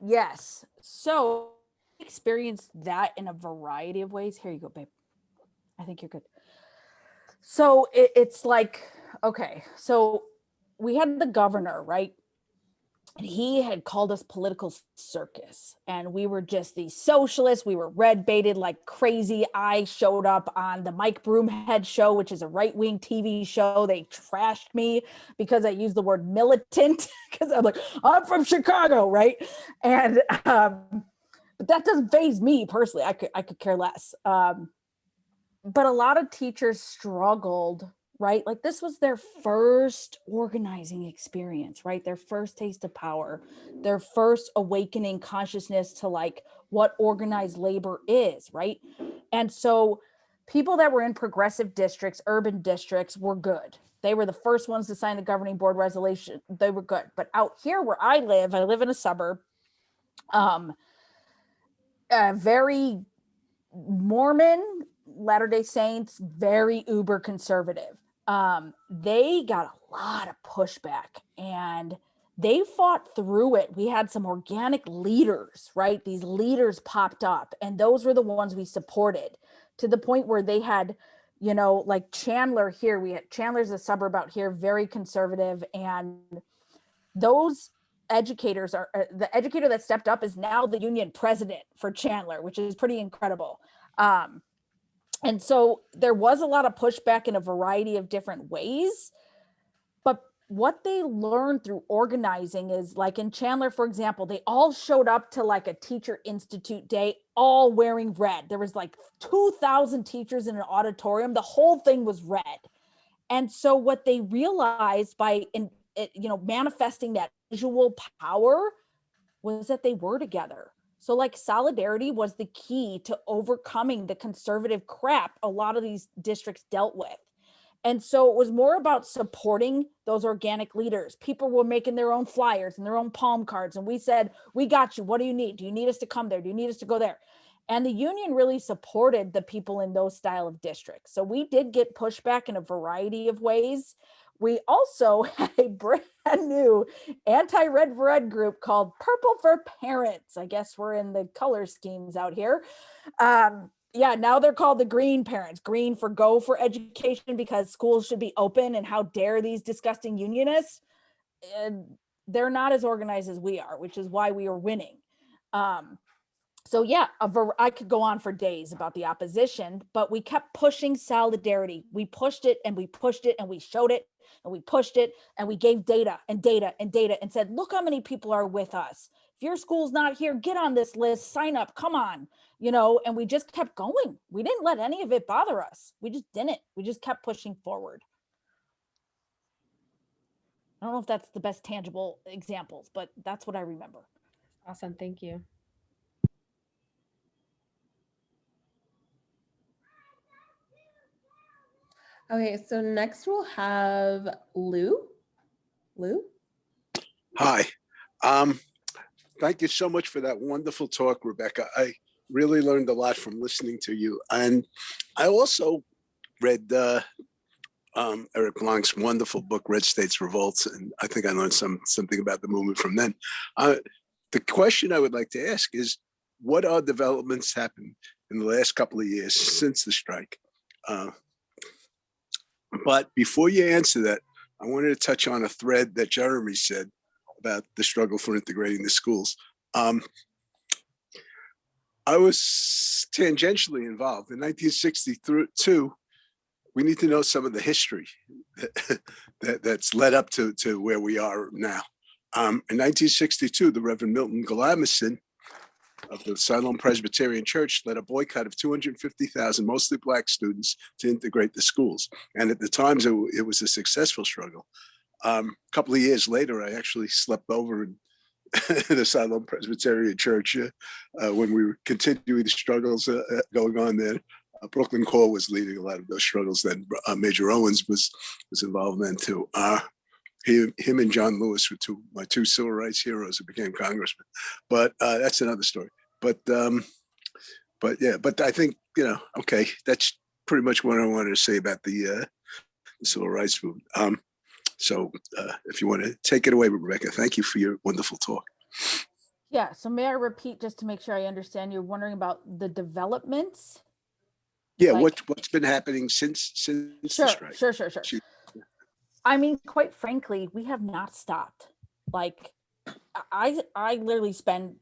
Yes. So I experienced that in a variety of ways. Here you go, babe. I think you're good. So it's like, okay, so we had the governor, right? And he had called us political circus, and we were just these socialists. We were red baited like crazy. I showed up on the Mike Broomhead show, which is a right-wing TV show. They trashed me because I used the word militant, because I'm like, I'm from Chicago, right? And but that doesn't faze me personally. I could care less. But a lot of teachers struggled, right? Like this was their first organizing experience, right? Their first taste of power, their first awakening consciousness to like what organized labor is, right? And so people that were in progressive districts, urban districts were good. They were the first ones to sign the governing board resolution. They were good. But out here where I live in a suburb, very Mormon, Latter-day Saints, very uber conservative. They got a lot of pushback and they fought through it. We had some organic leaders, right? These leaders popped up and those were the ones we supported, to the point where they had, you know, like Chandler here. Chandler's a suburb out here, very conservative. And those educators are, the educator that stepped up is now the union president for Chandler, which is pretty incredible. And so there was a lot of pushback in a variety of different ways. But what they learned through organizing is, like in Chandler, for example, they all showed up to like a teacher institute day, all wearing red. There was like 2,000 teachers in an auditorium. The whole thing was red. And so what they realized by, manifesting that visual power was that they were together. So like solidarity was the key to overcoming the conservative crap a lot of these districts dealt with. And so it was more about supporting those organic leaders. People were making their own flyers and their own palm cards. And we said, we got you. What do you need? Do you need us to come there? Do you need us to go there? And the union really supported the people in those style of districts. So we did get pushback in a variety of ways. We also had a brand new anti-red group called Purple for Parents. I guess we're in the color schemes out here. Now they're called the Green Parents. Green for go for education, because schools should be open, and how dare these disgusting unionists? They're not as organized as we are, which is why we are winning. I could go on for days about the opposition, but we kept pushing solidarity. We pushed it and we pushed it and we showed it and we pushed it and we gave data and said, look how many people are with us. If your school's not here, get on this list, sign up, come on, and we just kept going. We didn't let any of it bother us. We just didn't. We just kept pushing forward. I don't know if that's the best tangible examples, but that's what I remember. Awesome. Thank you. Okay, so next we'll have Lou. Lou? Hi. Thank you so much for that wonderful talk, Rebecca. I really learned a lot from listening to you. And I also read Eric Blanc's wonderful book, Red States Revolts, and I think I learned something about the movement from then. The question I would like to ask is, what are developments happened in the last couple of years since the strike? But before you answer that, I wanted to touch on a thread that Jeremy said about the struggle for integrating the schools. I was tangentially involved. In 1962, we need to know some of the history that's led up to where we are now. In 1962, the Reverend Milton Galamison of the Siloam Presbyterian Church led a boycott of 250,000, mostly Black students, to integrate the schools. And at the time, it was a successful struggle. A couple of years later, I actually slept over in the Siloam Presbyterian Church when we were continuing the struggles going on there. Brooklyn Core was leading a lot of those struggles then. Major Owens was involved then too. Him and John Lewis were my two civil rights heroes who became congressmen. But that's another story. But I think, okay, that's pretty much what I wanted to say about the civil rights movement. So if you want to take it away, Rebecca, thank you for your wonderful talk. Yeah, so may I repeat, just to make sure I understand, you're wondering about the developments? Yeah, what's been happening since the strike? Sure. I mean, quite frankly, we have not stopped. Like, I literally spend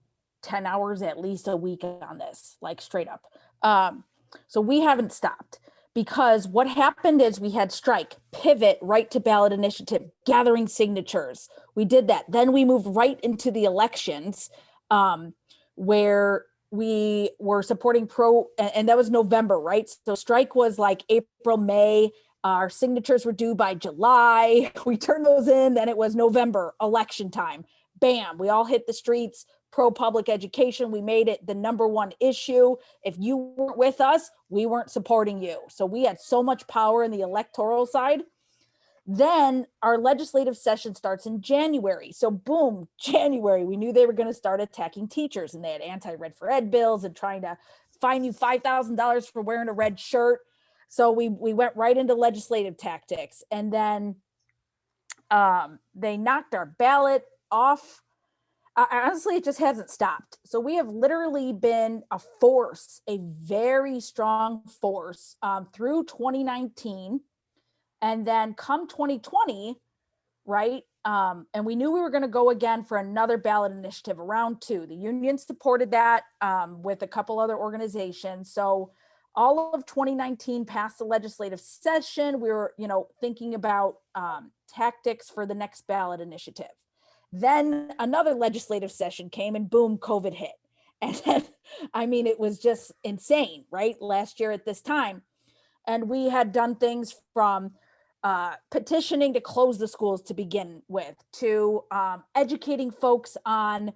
10 hours at least a week on this, like straight up. So we haven't stopped, because what happened is we had strike, pivot, right to ballot initiative, gathering signatures. We did that. Then we moved right into the elections, where we were supporting and that was November, right? So strike was like April, May. Our signatures were due by July. We turned those in, then it was November, election time. Bam, we all hit the streets, pro-public education. We made it the #1 issue. If you weren't with us, we weren't supporting you. So we had so much power in the electoral side. Then our legislative session starts in January. So boom, January, we knew they were going to start attacking teachers, and they had anti-red for ed bills and trying to fine you $5,000 for wearing a red shirt. So we went right into legislative tactics, and then they knocked our ballot off. Honestly, it just hasn't stopped. So we have literally been a force, a very strong force through 2019. And then come 2020, right? And we knew we were going to go again for another ballot initiative, round 2. The union supported that with a couple other organizations. So all of 2019 past the legislative session, we were, thinking about tactics for the next ballot initiative. Then another legislative session came, and boom, COVID hit. And then, it was just insane, right? Last year at this time. And we had done things from petitioning to close the schools to begin with, to educating folks on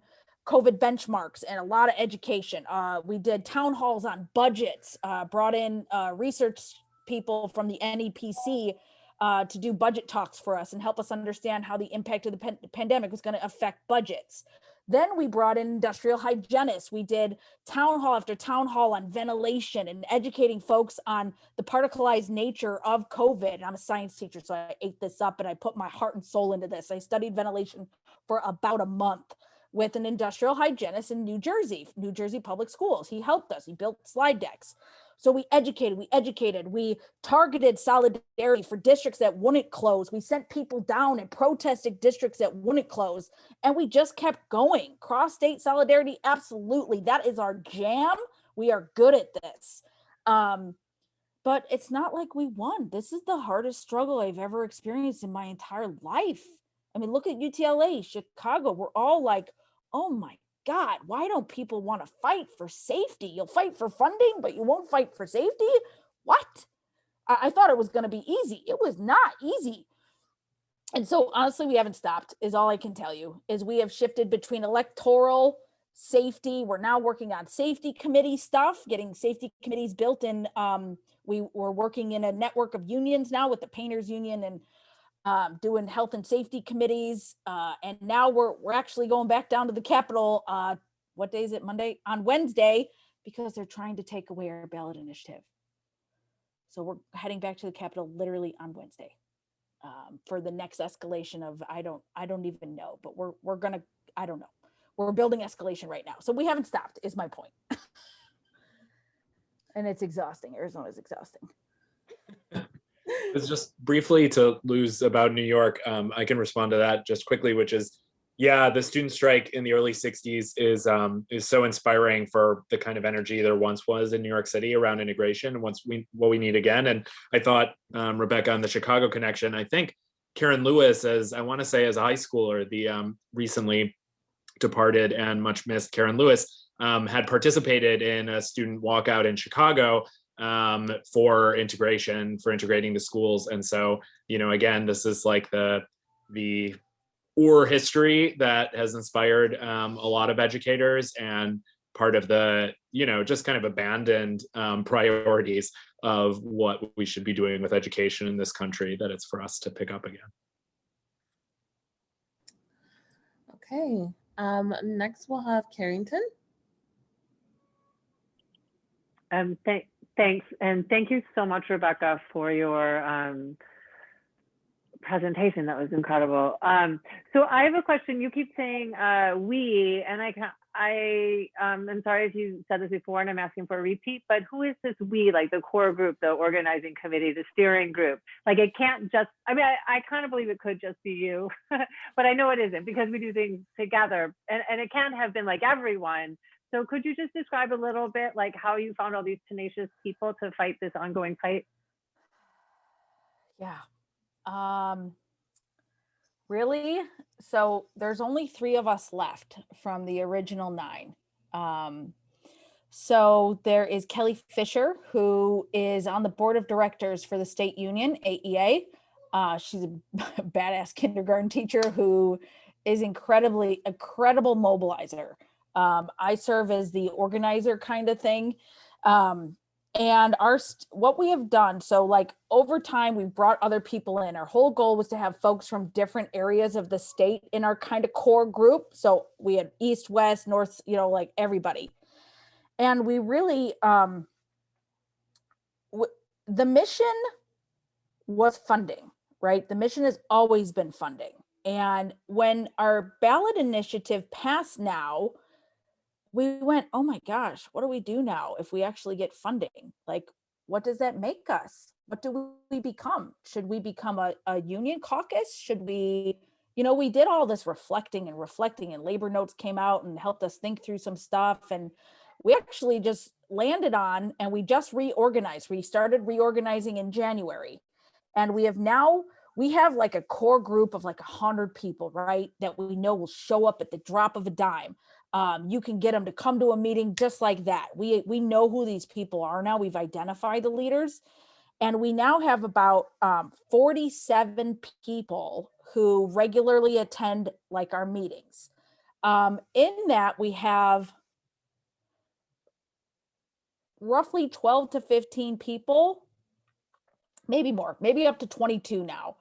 COVID benchmarks and a lot of education. We did town halls on budgets, brought in research people from the NEPC to do budget talks for us and help us understand how the impact of the pandemic was going to affect budgets. Then we brought in industrial hygienists. We did town hall after town hall on ventilation and educating folks on the particleized nature of COVID. And I'm a science teacher, so I ate this up and I put my heart and soul into this. I studied ventilation for about a month with an industrial hygienist in New Jersey Public Schools. He helped us. He built slide decks. So we educated, we targeted solidarity for districts that wouldn't close. We sent people down and protested districts that wouldn't close. And we just kept going. Cross-state solidarity, absolutely. That is our jam. We are good at this. But it's not like we won. This is the hardest struggle I've ever experienced in my entire life. Look at UTLA, Chicago. We're all like, oh my God, why don't people want to fight for safety? You'll fight for funding, but you won't fight for safety? What? I thought it was going to be easy. It was not easy. And so honestly, we haven't stopped, is all I can tell you, is we have shifted between electoral, safety. We're now working on safety committee stuff, getting safety committees built in. We're working in a network of unions now with the painters union and doing health and safety committees. And now we're actually going back down to the Capitol. What day is it? Monday? On Wednesday, because they're trying to take away our ballot initiative. So we're heading back to the Capitol literally on Wednesday for the next escalation of, I don't even know, but we're gonna, I don't know. We're building escalation right now. So we haven't stopped is my point. And it's exhausting. Arizona's exhausting. It's just briefly to lose about New York. I can respond to that just quickly, which is, yeah, the student strike in the early 60s is so inspiring for the kind of energy there once was in New York City around integration, what we need again. And I thought, Rebecca, on the Chicago connection, I think Karen Lewis, as I want to say as a high schooler, the recently departed and much missed Karen Lewis, had participated in a student walkout in Chicago for integrating the schools. And so, again, this is like the history that has inspired a lot of educators and part of the, just kind of abandoned priorities of what we should be doing with education in this country, that it's for us to pick up again. Okay, next we'll have Carrington. Thanks, and thank you so much, Rebecca, for your presentation. That was incredible. So I have a question. You keep saying we, and I'm sorry if you said this before and I'm asking for a repeat, but who is this we, like the core group, the organizing committee, the steering group? Like it can't just, I mean, I kind of believe it could just be you, but I know it isn't because we do things together and it can't have been like everyone. So could you just describe a little bit like how you found all these tenacious people to fight this ongoing fight? Yeah. Really? So there's only 3 of us left from the original 9. So there is Kelly Fisher, who is on the board of directors for the state union, AEA. She's a badass kindergarten teacher who is incredible mobilizer. I serve as the organizer kind of thing. And what we have done, so like over time, we've brought other people in. Our whole goal was to have folks from different areas of the state in our kind of core group. So we had East, West, North, like everybody. And we really, the mission was funding, right? The mission has always been funding. And when our ballot initiative passed now, we went, oh my gosh, what do we do now if we actually get funding? Like, what does that make us? What do we become? Should we become a union caucus? Should we, we did all this reflecting and labor notes came out and helped us think through some stuff. And we actually just landed on, and we just reorganized. We started reorganizing in January. And we have like a core group of like 100 people, right? That we know will show up at the drop of a dime. You can get them to come to a meeting just like that. We know who these people are now. We've identified the leaders. And we now have about 47 people who regularly attend like our meetings. In that we have roughly 12 to 15 people, maybe more, maybe up to 22 now,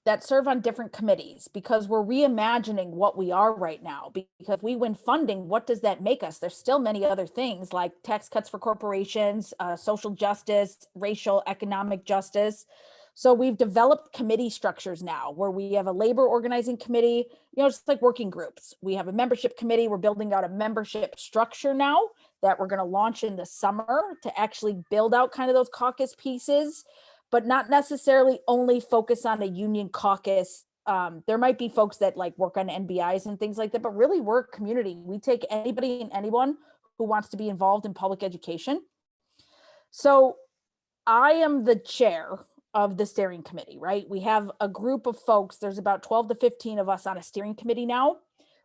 that serve on different committees, because we're reimagining what we are right now. Because we win funding, what does that make us? There's still many other things like tax cuts for corporations, social justice, racial, economic justice. So we've developed committee structures now where we have a labor organizing committee, just like working groups. We have a membership committee. We're building out a membership structure now that we're going to launch in the summer to actually build out kind of those caucus pieces, but not necessarily only focus on a union caucus. There might be folks that like work on NBIs and things like that, but really we're a community. We take anybody and anyone who wants to be involved in public education. So I am the chair of the steering committee, right? We have a group of folks. There's about 12 to 15 of us on a steering committee now,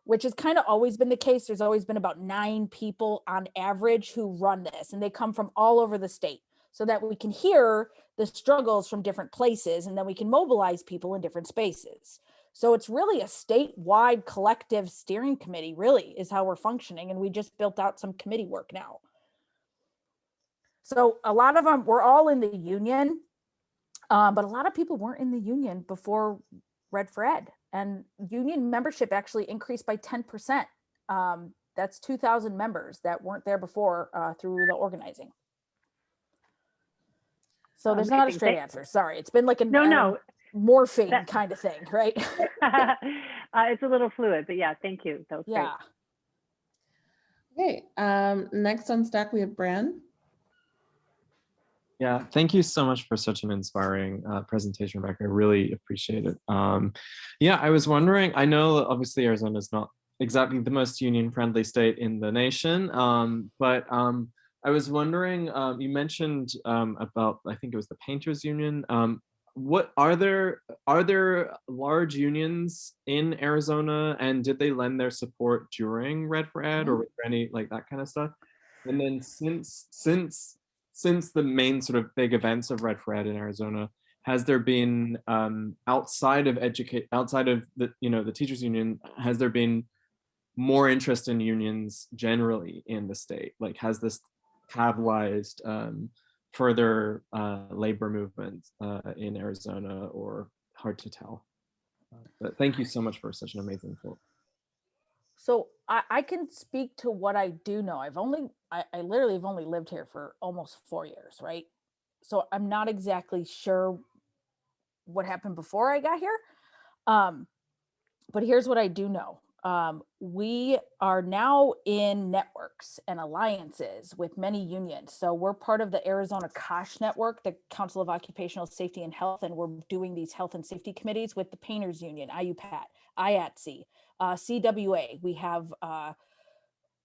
which has kind of always been the case. There's always been about 9 people on average who run this, and they come from all over the state so that we can hear the struggles from different places, and then we can mobilize people in different spaces. So it's really a statewide collective steering committee, really, is how we're functioning. And we just built out some committee work now. So a lot of them, we're all in the union, but a lot of people weren't in the union before Red for Ed. And union membership actually increased by 10%. That's 2,000 members that weren't there before through the organizing. So there's not a straight answer. Sorry, it's been like a morphing kind of thing, right? It's a little fluid, but yeah, thank you. That was yeah. Great. Okay. Next on stack, we have Bran. Yeah, thank you so much for such an inspiring presentation, Rebecca. I really appreciate it. Yeah, I was wondering, I know obviously Arizona is not exactly the most union-friendly state in the nation, but I was wondering, you mentioned about, I think it was the Painters Union. What are there large unions in Arizona, and did they lend their support during Red for Ed or any like that kind of stuff? And then since the main sort of big events of Red for Ed in Arizona, has there been outside of the the teachers union, has there been more interest in unions generally in the state? Like, has this catalyzed further labor movement in Arizona, or hard to tell? But thank you so much for such an amazing talk. So I can speak to what I do know. I literally have only lived here for almost 4 years, right? So I'm not exactly sure what happened before I got here. But here's what I do know. We are now in networks and alliances with many unions. So we're part of the Arizona COSH network, the Council of Occupational Safety and Health, and we're doing these health and safety committees with the Painters Union, IUPAT, IATSE, CWA. We have,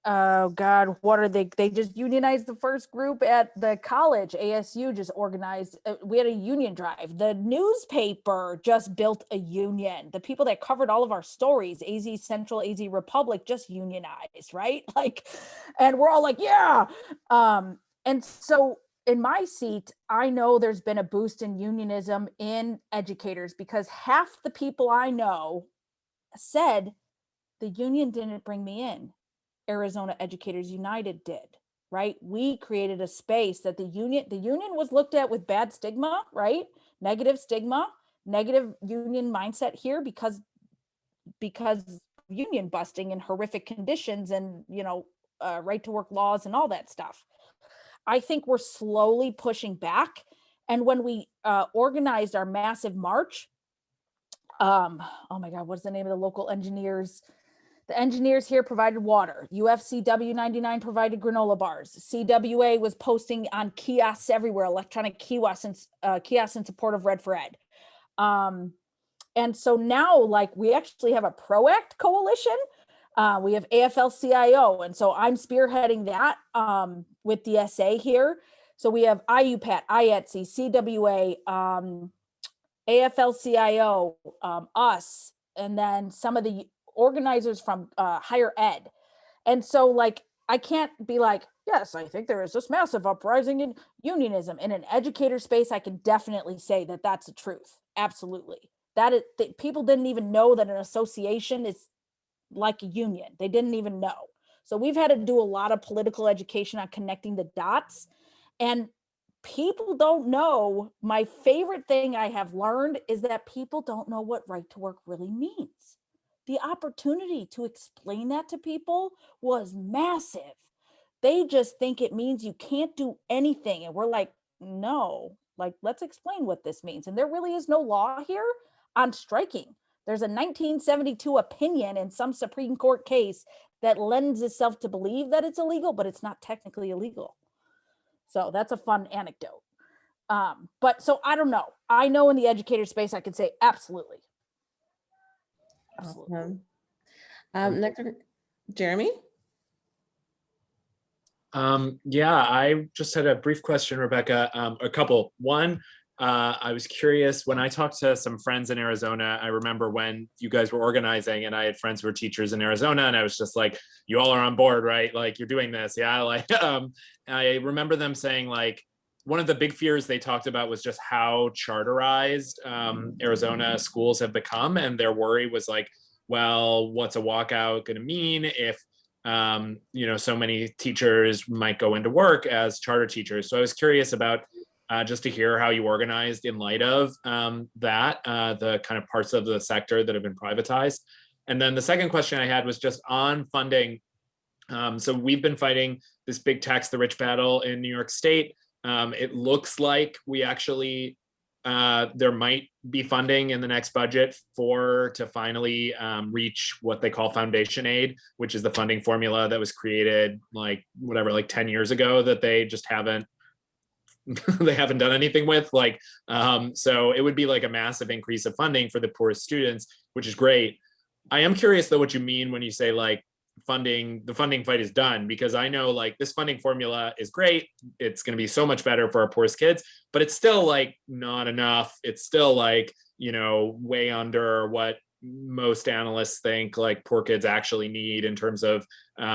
oh God, what are they just unionized the first group at the college. ASU just organized, we had a union drive. The newspaper just built a union. The people that covered all of our stories, AZ Central, AZ Republic, just unionized, right? Like, and we're all like, yeah. And so in my seat, I know there's been a boost in unionism in educators because half the people I know said the union didn't bring me in. Arizona Educators United did, right? We created a space that the union was looked at with bad stigma, right? Negative stigma, negative union mindset here because union busting and horrific conditions and, right to work laws and all that stuff. I think we're slowly pushing back. And when we organized our massive march, oh my God, what's the name of the local engineers? The engineers here provided water. UFCW 99 provided granola bars. CWA was posting on kiosks everywhere, electronic kiosks in support of Red for Ed. And so now, like, we actually have a PROACT coalition. We have AFL-CIO, and so I'm spearheading that with DSA here. So we have IUPAT, IATSE, CWA, AFL-CIO, us, and then some of the organizers from higher ed. And so, like, I can't be like, yes, I think there is this massive uprising in unionism. In an educator space, I can definitely say that that's the truth. Absolutely. People didn't even know that an association is like a union. They didn't even know. So we've had to do a lot of political education on connecting the dots. And people don't know. My favorite thing I have learned is that people don't know what right to work really means. The opportunity to explain that to people was massive. They just think it means you can't do anything. And we're like, no, like, let's explain what this means. And there really is no law here on striking. There's a 1972 opinion in some Supreme Court case that lends itself to believe that it's illegal, but it's not technically illegal. So that's a fun anecdote. But so I don't know. I know in the educator space, I could say absolutely. Absolutely. Awesome. Next, Jeremy. Yeah, I just had a brief question, Rebecca. A couple. One, I was curious, when I talked to some friends in Arizona, I remember when you guys were organizing and I had friends who were teachers in Arizona, and I was just like, you all are on board, right? Like, you're doing this. Yeah. Like, I remember them saying, like, one of the big fears they talked about was just how charterized Arizona schools have become. And their worry was like, well, what's a walkout going to mean if so many teachers might go into work as charter teachers? So I was curious about just to hear how you organized in light of that, the kind of parts of the sector that have been privatized. And then the second question I had was just on funding. So we've been fighting this big tax the rich battle in New York State. It looks like we actually there might be funding in the next budget to finally reach what they call foundation aid, which is the funding formula that was created like 10 years ago that they just haven't done anything with. So it would be like a massive increase of funding for the poorest students, which is great. I am curious though what you mean when you say like the funding fight is done, because I know like this funding formula is great. It's going to be so much better for our poorest kids, but it's still like not enough. It's still like, way under what most analysts think like poor kids actually need in terms of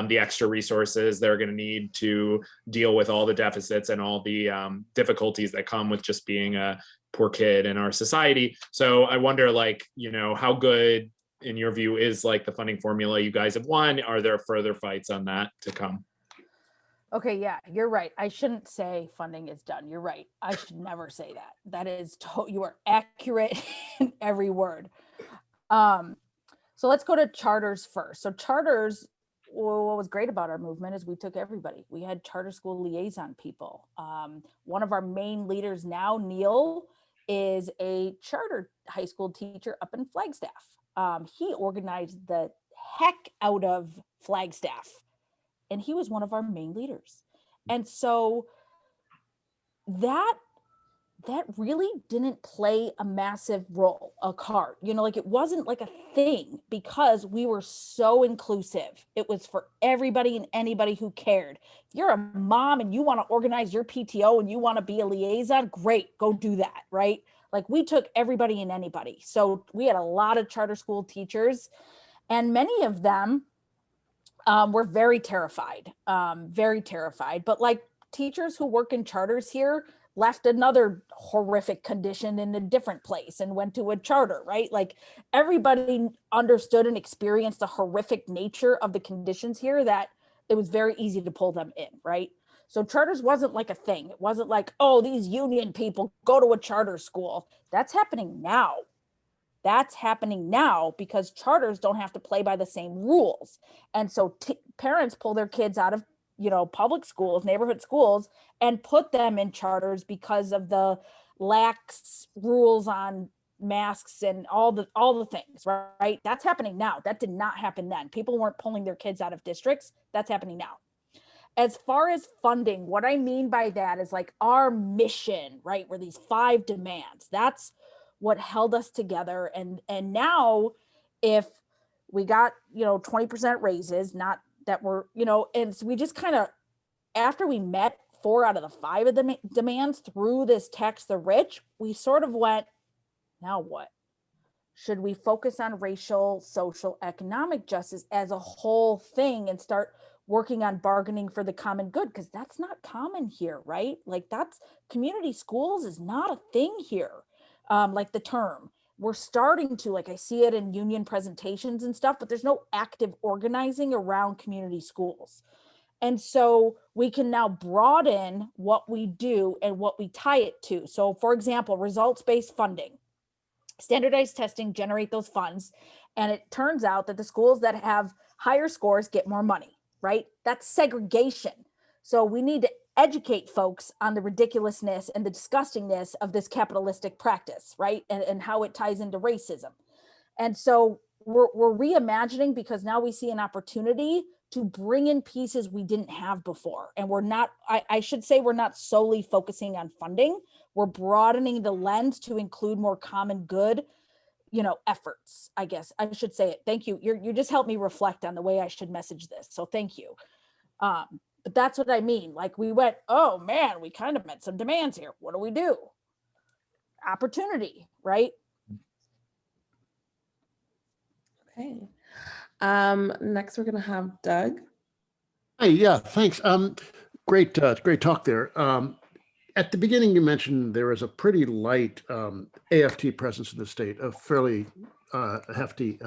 the extra resources they're going to need to deal with all the deficits and all the difficulties that come with just being a poor kid in our society. So I wonder, like, how good in your view is like the funding formula you guys have won? Are there further fights on that to come? Okay, yeah, you're right. I shouldn't say funding is done. You're right. I should never say that. That is, you are accurate in every word. So let's go to charters first. So charters, what was great about our movement is we took everybody. We had charter school liaison people. One of our main leaders now, Neil, is a charter high school teacher up in Flagstaff. He organized the heck out of Flagstaff. And he was one of our main leaders. And so that really didn't play a massive role, a card, like it wasn't like a thing because we were so inclusive. It was for everybody and anybody who cared. If you're a mom and you want to organize your PTO and you want to be a liaison, great, go do that, right? Like we took everybody and anybody. So we had a lot of charter school teachers, and many of them were very terrified, but like teachers who work in charters here left another horrific condition in a different place and went to a charter, right? Like everybody understood and experienced the horrific nature of the conditions here that it was very easy to pull them in, right? So charters wasn't like a thing. It wasn't like, oh, these union people go to a charter school. That's happening now. That's happening now because charters don't have to play by the same rules. And so parents pull their kids out of public schools, neighborhood schools, and put them in charters because of the lax rules on masks and all the things, right? That's happening now. That did not happen then. People weren't pulling their kids out of districts. That's happening now. As far as funding, what I mean by that is like our mission, right? Were these 5 demands. That's what held us together. And now if we got, 20% raises, not that were, and so we just kind of, after we met 4 out of the 5 of the demands through this tax the rich, we sort of went, now what? Should we focus on racial, social, economic justice as a whole thing and start working on bargaining for the common good? Because that's not common here, right? Like that's community schools is not a thing here. Like the term. We're starting to, like I see it in union presentations and stuff, but there's no active organizing around community schools. And so we can now broaden what we do and what we tie it to. So for example, results-based funding, standardized testing generate those funds. And it turns out that the schools that have higher scores get more money, right? That's segregation. So we need to educate folks on the ridiculousness and the disgustingness of this capitalistic practice, right? And how it ties into racism. And so we're reimagining because now we see an opportunity to bring in pieces we didn't have before. And we're not, I should say we're not solely focusing on funding. We're broadening the lens to include more common good, efforts, I guess I should say it. Thank you. You just helped me reflect on the way I should message this. So thank you. But that's what I mean. Like we went, oh man, we kind of met some demands here. What do we do? Opportunity, right? Okay. Next we're gonna have Doug. Hey, yeah, thanks. Great talk there. At the beginning, you mentioned there was a pretty light AFT presence in the state, a fairly hefty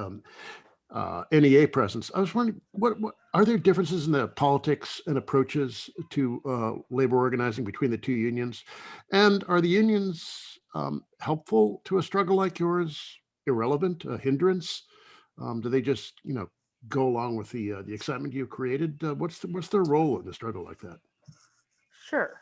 NEA presence. I was wondering, what are there differences in the politics and approaches to labor organizing between the 2 unions? And are the unions helpful to a struggle like yours? Irrelevant, a hindrance? Do they just, go along with the excitement you created? What's their role in a struggle like that? Sure.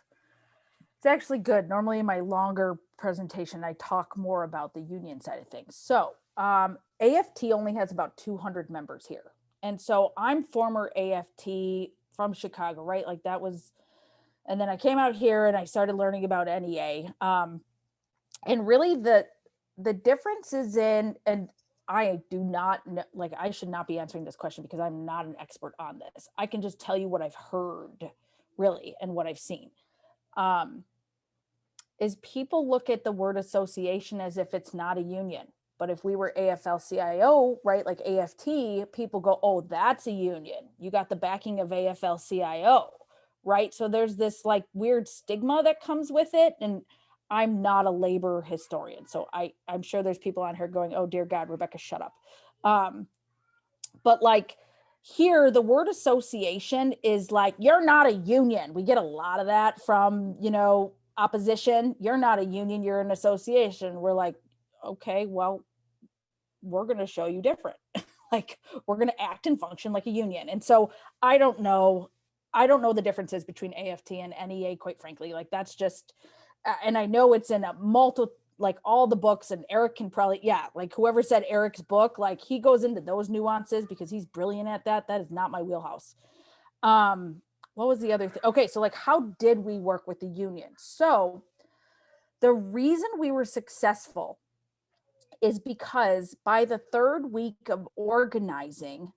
It's actually good. Normally in my longer presentation, I talk more about the union side of things. So AFT only has about 200 members here. And so I'm former AFT from Chicago, right? Like that was, and then I came out here and I started learning about NEA. And really the difference is in, and I do not know, like I should not be answering this question because I'm not an expert on this. I can just tell you what I've heard really and what I've seen. Is people look at the word association as if it's not a union. But if we were AFL-CIO, right, like AFT, people go, oh, that's a union. You got the backing of AFL-CIO, right? So there's this like weird stigma that comes with it. And I'm not a labor historian. So I'm sure there's people on here going, oh, dear God, Rebecca, shut up. But like here, the word association is like, you're not a union. We get a lot of that from, opposition. You're not a union, you're an association. We're like, okay, well, we're going to show you different. Like we're going to act and function like a union. And so I don't know the differences between AFT and NEA, quite frankly. Like that's just, and I know it's in a like all the books, and Eric can probably, yeah, like whoever said Eric's book, like he goes into those nuances because he's brilliant at that. That is not my wheelhouse. What was the other thing? Okay, so like how did we work with the union? So the reason we were successful is because by the third week of organizing,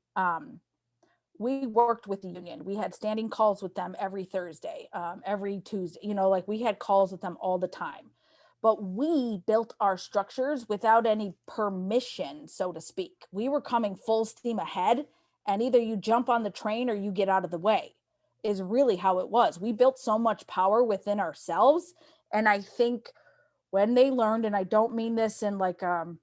we worked with the union. We had standing calls with them every Thursday, every Tuesday, you know, like we had calls with them all the time. But we built our structures without any permission, so to speak. We were coming full steam ahead, and either you jump on the train or you get out of the way, is really how it was. We built so much power within ourselves. And I think when they learned, and I don't mean this in like an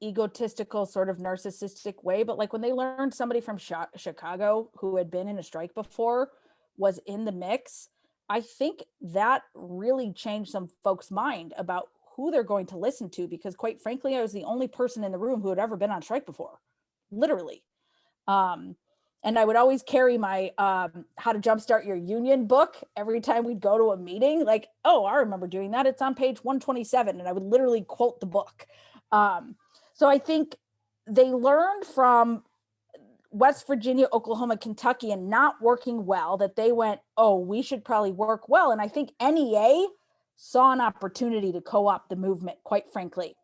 egotistical sort of narcissistic way, but like when they learned somebody from Chicago who had been in a strike before was in the mix, I think that really changed some folks' mind about who they're going to listen to, because quite frankly, I was the only person in the room who had ever been on strike before, literally. And I would always carry my How to Jumpstart Your Union book every time we'd go to a meeting. Like, oh, I remember doing that. It's on page 127. And I would literally quote the book. So I think they learned from West Virginia, Oklahoma, Kentucky, and not working well, that they went, oh, we should probably work well. And I think NEA saw an opportunity to co-opt the movement, quite frankly.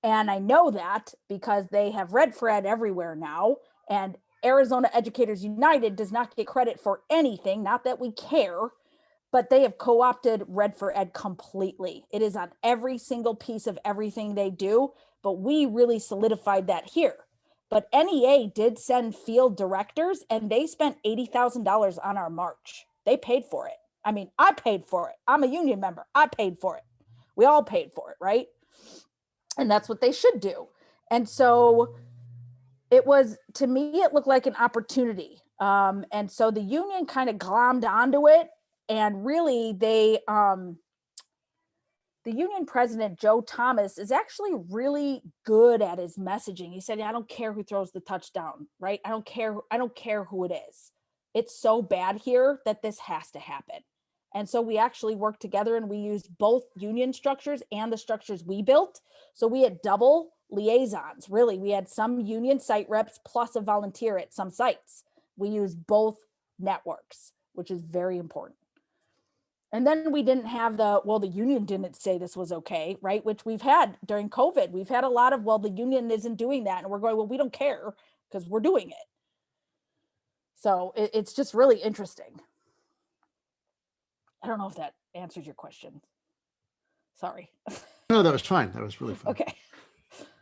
And I know that because they have Red for Ed everywhere now, and Arizona Educators United does not get credit for anything, not that we care, but they have co-opted Red for Ed completely. It is on every single piece of everything they do, but we really solidified that here. But NEA did send field directors, and they spent $80,000 on our march. They paid for it. I mean, I paid for it. I'm a union member. I paid for it. We all paid for it, right? And that's what they should do. And so it was, to me, it looked like an opportunity. And so the union kind of glommed onto it. And really, the union president, Joe Thomas, is actually really good at his messaging. He said, I don't care who throws the touchdown, right? I don't care who it is. It's so bad here that this has to happen. And so we actually worked together, and we used both union structures and the structures we built. So we had double liaisons. Really, we had some union site reps plus a volunteer at some sites. We used both networks, which is very important. And then we didn't have the union didn't say this was okay, right? Which we've had during COVID. We've had a lot of, the union isn't doing that. And we're going, we don't care because we're doing it. So it's just really interesting. I don't know if that answers your question. Sorry. No, that was fine. That was really fine. Okay.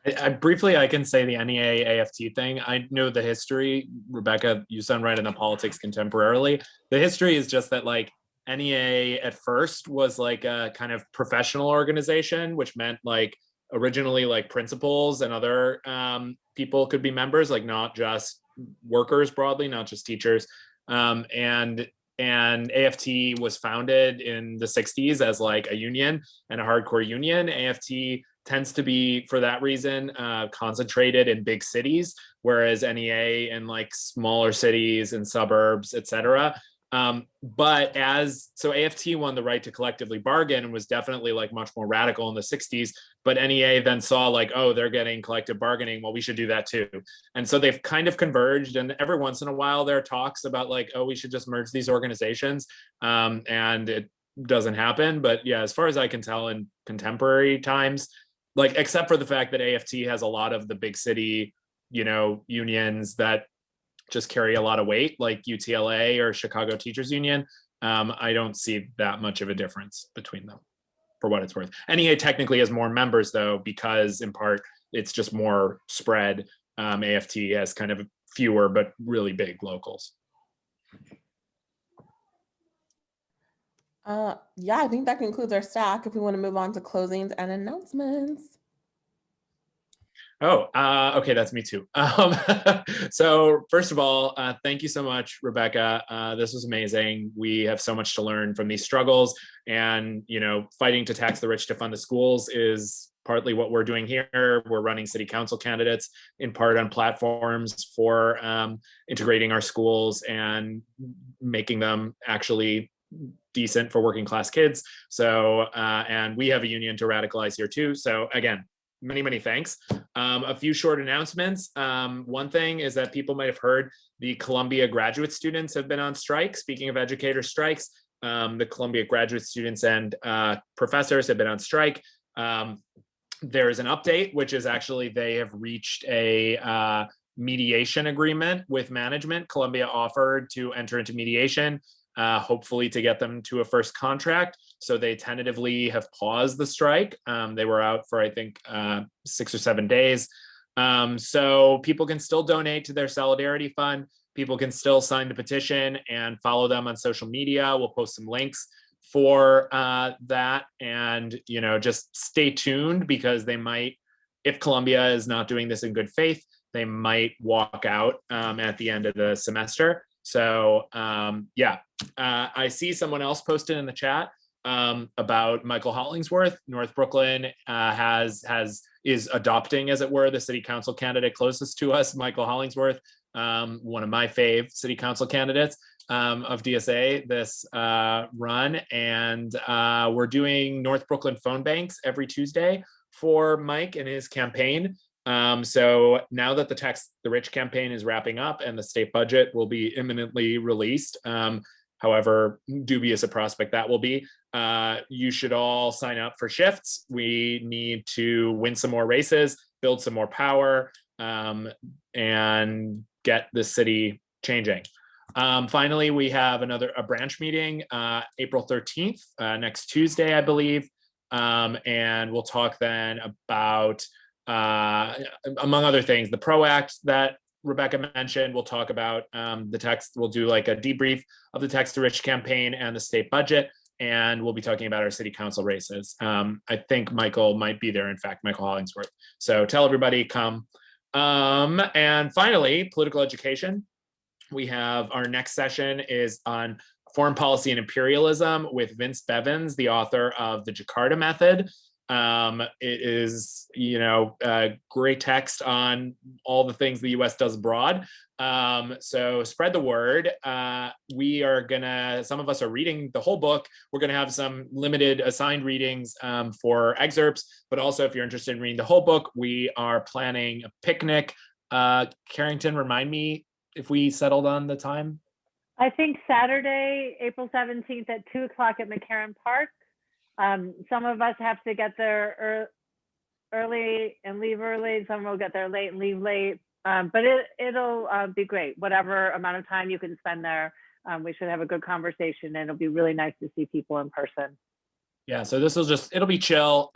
I can say the NEA AFT thing. I know the history. Rebecca, you sound right in the politics contemporarily. The history is just that like NEA at first was like a kind of professional organization, which meant like originally like principals and other people could be members, like not just workers broadly, not just teachers. And AFT was founded in the 60s as like a union and a hardcore union. AFT tends to be, for that reason, concentrated in big cities, whereas NEA in like smaller cities and suburbs, et cetera. But so AFT won the right to collectively bargain and was definitely like much more radical in the 60s, but NEA then saw like, oh, they're getting collective bargaining, well, we should do that too. And so they've kind of converged, and every once in a while there are talks about like, oh, we should just merge these organizations, and it doesn't happen. But yeah, as far as I can tell in contemporary times, like except for the fact that AFT has a lot of the big city, unions that just carry a lot of weight, like UTLA or Chicago Teachers Union, I don't see that much of a difference between them, for what it's worth. NEA technically has more members though, because in part it's just more spread. AFT has kind of fewer but really big locals. Yeah, I think that concludes our stack. If we want to move on to closings and announcements. Oh, okay, that's me too. So first of all, thank you so much, Rebecca. This was amazing. We have so much to learn from these struggles, and fighting to tax the rich to fund the schools is partly what we're doing here. We're running city council candidates in part on platforms for integrating our schools and making them actually decent for working class kids. So, and we have a union to radicalize here too. So again, many thanks. A few short announcements. One thing is that people might have heard the Columbia graduate students have been on strike. Speaking of educator strikes, the Columbia graduate students and professors have been on strike. There is an update, which is actually they have reached a mediation agreement with management. Columbia offered to enter into mediation, hopefully to get them to a first contract. So they tentatively have paused the strike. They were out for, I think, 6 or 7 days. So people can still donate to their Solidarity Fund. People can still sign the petition and follow them on social media. We'll post some links for that. And, you know, just stay tuned because they might, if Columbia is not doing this in good faith, they might walk out at the end of the semester. So yeah, I see someone else posted in the chat about Michael Hollingsworth. North Brooklyn is adopting, as it were, the city council candidate closest to us, Michael Hollingsworth, one of my fave city council candidates of DSA this run. And we're doing North Brooklyn phone banks every Tuesday for Mike and his campaign. So now that the Tax the Rich campaign is wrapping up and the state budget will be imminently released, however dubious a prospect that will be, you should all sign up for shifts. We need to win some more races, build some more power, and get the city changing. Finally, we have a branch meeting, April 13th, next Tuesday, I believe. And we'll talk then about, among other things, the PRO Act that Rebecca mentioned. We'll talk about the text. We'll do like a debrief of the Tax the Rich campaign and the state budget. And we'll be talking about our city council races. I think Michael might be there, in fact, Michael Hollingsworth. So tell everybody, come. And finally, political education. We have our next session is on foreign policy and imperialism with Vince Bevins, the author of The Jakarta Method. It is, you know, a great text on all the things the US does abroad. So spread the word. We are gonna, some of us are reading the whole book. We're gonna have some limited assigned readings for excerpts, but also if you're interested in reading the whole book, we are planning a picnic. Carrington, remind me if we settled on the time. I think Saturday, April 17th at 2 o'clock at McCarran Park. Some of us have to get there early and leave early. Some will get there late and leave late. But it'll be great. Whatever amount of time you can spend there, we should have a good conversation, and it'll be really nice to see people in person. Yeah, so this will it'll be chill.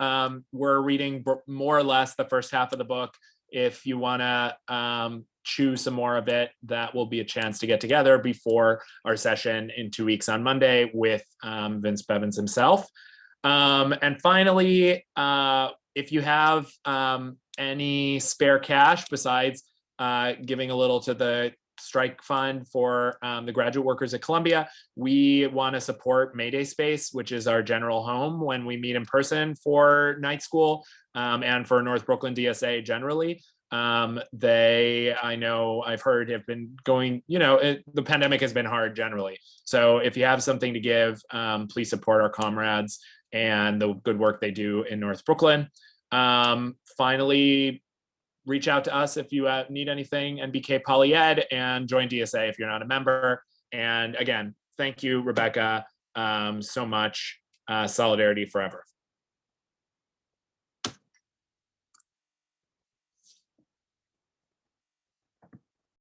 We're reading more or less the first half of the book. If you wanna choose some more of it, that will be a chance to get together before our session in 2 weeks on Monday with Vince Bevins himself. And finally, if you have any spare cash besides giving a little to the strike fund for the graduate workers at Columbia, we want to support Mayday Space, which is our general home when we meet in person for night school and for North Brooklyn DSA generally. I know I've heard have been going, you know, the pandemic has been hard generally. So if you have something to give, please support our comrades and the good work they do in North Brooklyn. Finally, reach out to us if you need anything, NBK Polyed, and join DSA if you're not a member. And again, thank you, Rebecca, so much. Solidarity forever.